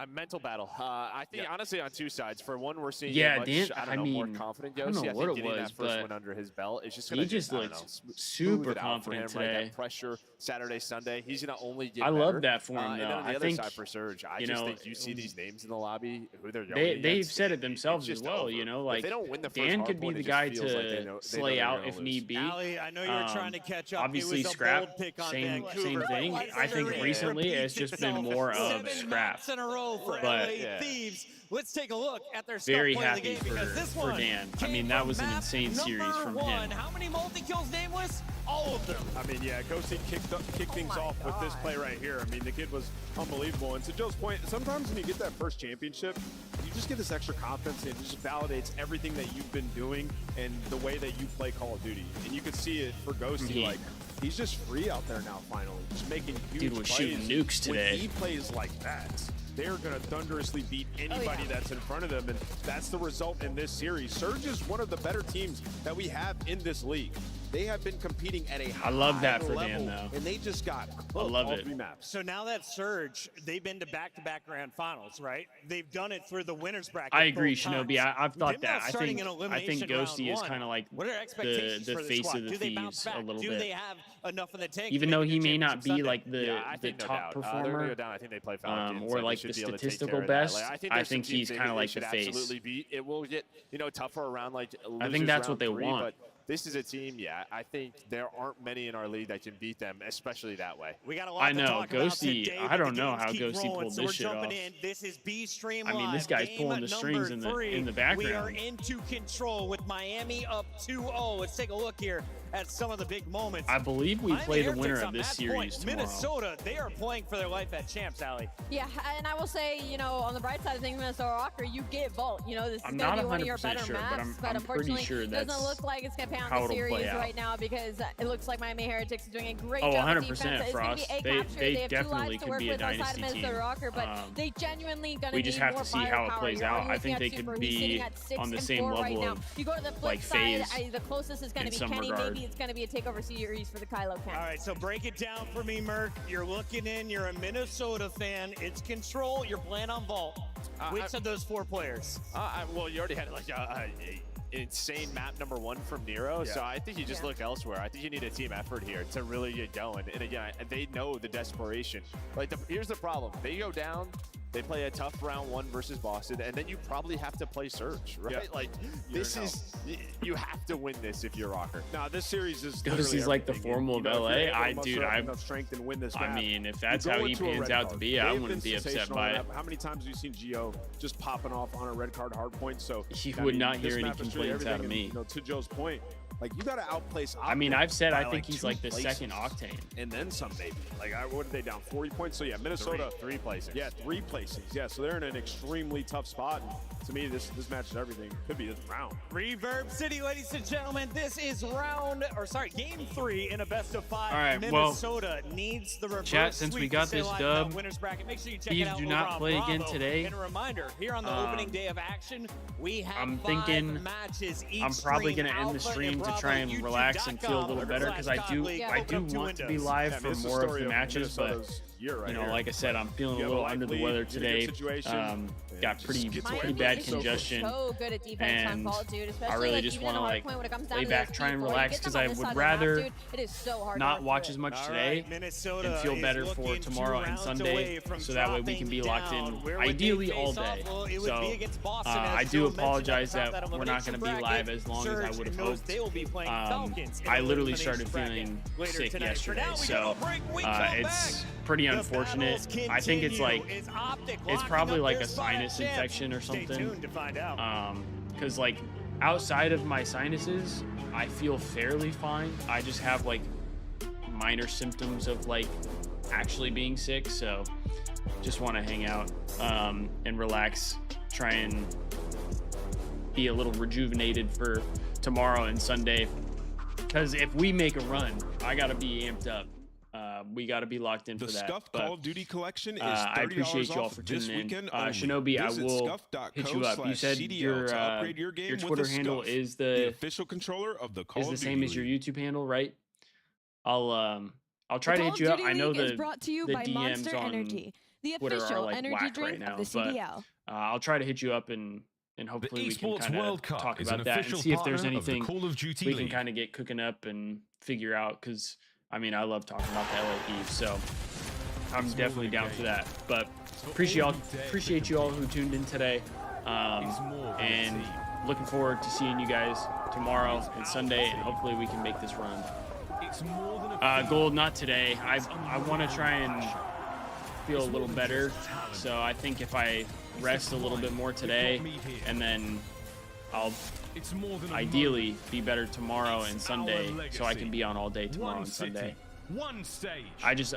Mental battle. I think honestly on two sides. For one, we're seeing
Yeah,
a much,
Dan,
I
I
don't know, more
mean,
confident
I don't
Ghosty.
know
I
what
think
it
getting
was,
that first
but
one under his belt is just
he
going to
just
I don't
looked
know,
super
smooth it out for him,
confident
right?
today.
That pressure Saturday, Sunday. He's going to only get
I love
better.
that for him,
And
though.
then on the
I
other
think,
side for Surge, I
you
just
know,
think you see these names in the lobby, who they're going
They've
against,
said it themselves
it's
as
just
well,
over.
you know,
If
like
they don't win the first
Dan
hard
could be
point,
the
it just
guy
feels like
to
they know
slay
they're
out
gonna
if
lose.
need be.
Ali, I know you're trying to catch up.
Obviously,
it was
Scrap,
a bold pick on
same
Vancouver.
thing. I think recently it's just been more of
7
Scrap.
maps in a row for
But
LA Thieves. Let's take a look at their
very
stuff play of the
happy
game because this
for
one
Dan. I
came
mean, that
from
was an
map
insane series
number
from
1.
him.
How many multi-kills, Nameless? All of them.
I mean, yeah, Ghosty kicked things off with this play right here. I mean, the kid was unbelievable. And to Joe's point, sometimes when you get that first championship, you just get this extra confidence, and it just validates everything that you've been doing and the way that you play Call of Duty. And you could see it for Ghosty, like, he's just free out there now finally, just making huge
Dude was
plays.
shooting nukes today.
When he plays like that, they're going to thunderously beat anybody that's in front of them, and that's the result in this series. Surge is one of the better teams that we have in this league. They have been competing at a high
I love that for
level,
Dan, though.
and they just got
I love
all
it.
3 maps.
So now that Surge, they've been to back-to-back grand finals, right? They've done it through the winners bracket.
I agree,
both
Shinobi.
times.
I've thought
They're now
that. I
starting
think
in elimination
Ghosty
round
is
one.
kind of like
What are expectations
the
for this
face
squad?
of the
Do they bounce
Thieves
back?
a little
Do
bit.
they have enough in the tank?
Even
to
though
make
he
it
may
to
not be
Sunday?
like the
I think no
top
doubt. They're
performer,
gonna go down. I think they play Falcons,
or
they
like
should
the
be able to take
statistical
care of that.
best.
Like, think
I
there's some
think he's
teams
kind of
they
like
should
the face.
absolutely beat. It will get tougher around like
I think that's what
round
they
3,
want.
But this is a team, I think there aren't many in our league that can beat them, especially that way.
We got a lot
I
to
know,
talk about
Ghosty,
today,
I
but
don't
the
know
games
how
keep
Ghosty
rolling,
pulled
so
this
we're
shit
jumping
off.
in. This is B Stream
I
Live.
mean, this guy's
game
pulling the strings
number
in the
3.
background.
We are into control with Miami up 2-0. Let's take a look here at some of the big moments.
I believe we
Miami
play the
Heretics
winner of
on
this
that
series
point,
tomorrow.
Minnesota, they are playing for their life at champs, Allie.
Yeah, and I will say, you know, on the bright side of things, Minnesota Rocker, you get Vault. You know, this is
I'm
going to
not
be one of your
100%
better
sure,
maps,
but
but
I'm pretty
unfortunately,
sure
it
that's
doesn't look like it's going to pay on
how
the
it'll
series
play out.
right now because it looks like Miami Heretics is doing a great
Oh,
job of
100%
defense. It's going to
Frost.
be a
They
capture. They have 2
definitely
lives to
could
work
be a
with outside of
dynasty
Minnesota
team.
Rocker, but they genuinely going to
We
need
just have
more
to see how it
firepower.
plays
You're
out.
already
I think
looking
they
at
could
Super. He's sitting
be
at 6
on the
and
same
4 right
level
now.
of
You go to the flip
like
side,
phase
the closest is going
in
to be
some
Kenny.
regard.
Maybe it's going to be a takeover series for the Kylo Ken.
All right, so break it down for me, Merc. You're looking in, you're a Minnesota fan. It's Control, you're playing on Vault. Which of those 4 players?
Well, you already had like a insane map number 1 from Nero, so I think you just look elsewhere. I think you need a team effort here to really get going. And again, they know the desperation. Like, here's the problem. They go down, they play a tough round 1 versus Boston, and then you probably have to play Surge, right?
Yeah.
Like, this is, you have to win this if you're Rocker.
Now, this series is
This is like the formal of LA. Dude,
enough strength and win this
I
map.
mean, if that's
You go
how he
into a
pans
red
out to
card.
be, I
They've
wouldn't
been
be upset
sensational
by
on
it.
that. How many times have you seen Gio just popping off on a red card hard point? So
You
I
would
mean,
not
this
hear any
map is really
complaints out of
everything.
me.
And, you know, to Joe's point, like, you got to outplace.
I mean, I've said I
by,
think
like,
he's
2
like the
places.
second Octane.
And then some, maybe. Like, what are they down? 40 points? So, yeah, Minnesota.
3 places.
Yeah, 3 places. Yeah, so they're in an extremely tough spot. And to me, this match is everything. Could be this round.
Reverb City, ladies and gentlemen, this is game 3 in a best of 5.
All right, well,
Minnesota needs the reverse
chat, since we
sweep
got
to stay
this
alive in that
dub,
winners bracket. Make sure you check
Thieves
it out
do
over
not
on
play again
Bravo.
today.
And a reminder, here on the opening day of action, we have
I'm
5
thinking
matches each
I'm probably
stream,
going to end the
Alpha
stream to
Bravo,
try and relax and feel a little better because I do
/Godly.
want to be
Windows.
live
Yeah, I
for
mean, it's the
more of
story
the
of
matches, but
Minnesota's year right
you know,
here.
like I said, I'm feeling a
You have
little
life
under the
lead,
weather
you're in a good
today.
situation,
Got
just
pretty
get to
pretty
it.
bad
is
congestion.
so good at defense on
and
Vault, dude. Especially
I really
like,
just
even
want to
on hard
like
point when it comes down
lay
to
back,
those
try and
people. You
relax
get them
because
on
I
this
would
side of the map,
rather
dude. It is so hard to
not
work
watch
through
as
it.
much
All
today
right, Minnesota
and feel
is
better for
looking
tomorrow
2
and
rounds
Sunday,
away from
so that way we can be
dropping
locked in
down. Where would they
ideally
face
all
off?
day.
Well, it would
So
be against Boston, as
I do
Phil mentioned
apologize
at the top
that
of that
we're not going to be
elimination
live
bracket.
as long as I
Surge
would have
knows
hoped.
they will be playing Falcons in
I
the
literally
elimination
started
bracket
feeling
later
sick
tonight. For
yesterday,
now, we
so
go to break. We come
it's
back.
pretty
The
unfortunate.
battles
I think it's like
continue. Is Optic
it's
locking
probably
up
like
their
a
spot at
sinus
champs?
infection or
Stay
something.
tuned to find out.
Because like outside of my sinuses, I feel fairly fine. I just have like minor symptoms of like actually being sick, so just want to hang out and relax, try and be a little rejuvenated for tomorrow and Sunday, because if we make a run, I gotta be amped up. We gotta be locked in for that.
Scuffed Call of Duty collection is
I appreciate
$30
y'all
off
for
this
tuning in.
weekend only.
Shinobi, I
Visit
will
scuff.co
hit you up. You said
CDL to upgrade your game with
Twitter
a
handle
Scuff,
is
the
the
official controller of the Call
is the
of Duty
same as your
League.
YouTube handle, right? I'll try to hit you up. I know
is brought to you
the
by
DMs
Monster
on
Energy, the
Twitter
official
are like
energy
whack
drink
right now,
of the
but
CDL.
I'll try to hit you up and hopefully we can
Esports
kind
World
of
Cup
talk
is
about
an
that and
official
see if there's
partner of the
anything
Call of Duty
we can
League.
kind of get cooking up and figure out, because I mean I love talking about the LA Thieves, so I'm definitely down for that. But appreciate you all who tuned in today, and looking forward to seeing you guys tomorrow and Sunday, and hopefully we can make this run. Gold, not today. I want to try and feel a little better, so I think if I rest a little bit more today, and then I'll ideally be better tomorry and Sunday, so I can be on all day tomorrow and Sunday.
One stage.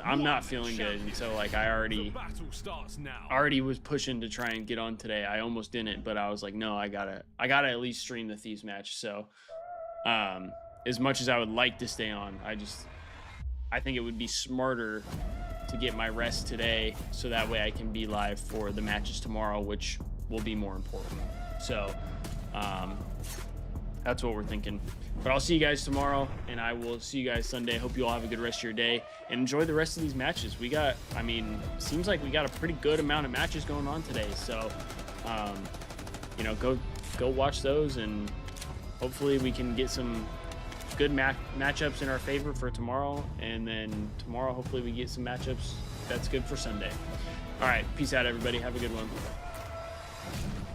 I'm not feeling good, and so like I already was pushing to try and get on today. I almost didn't, but I was like, no, I gotta at least stream the Thieves match. So as much as I would like to stay on, I think it would be smarter to get my rest today, so that way I can be live for the matches tomorrow, which will be more important. So that's what we're thinking. But I'll see you guys tomorrow, and I will see you guys Sunday. Hope you all have a good rest of your day and enjoy the rest of these matches. Seems like we got a pretty good amount of matches going on today. So, go watch those, and hopefully we can get some good matchups in our favor for tomorrow. And then tomorrow, hopefully we get some matchups that's good for Sunday. All right, peace out, everybody. Have a good one.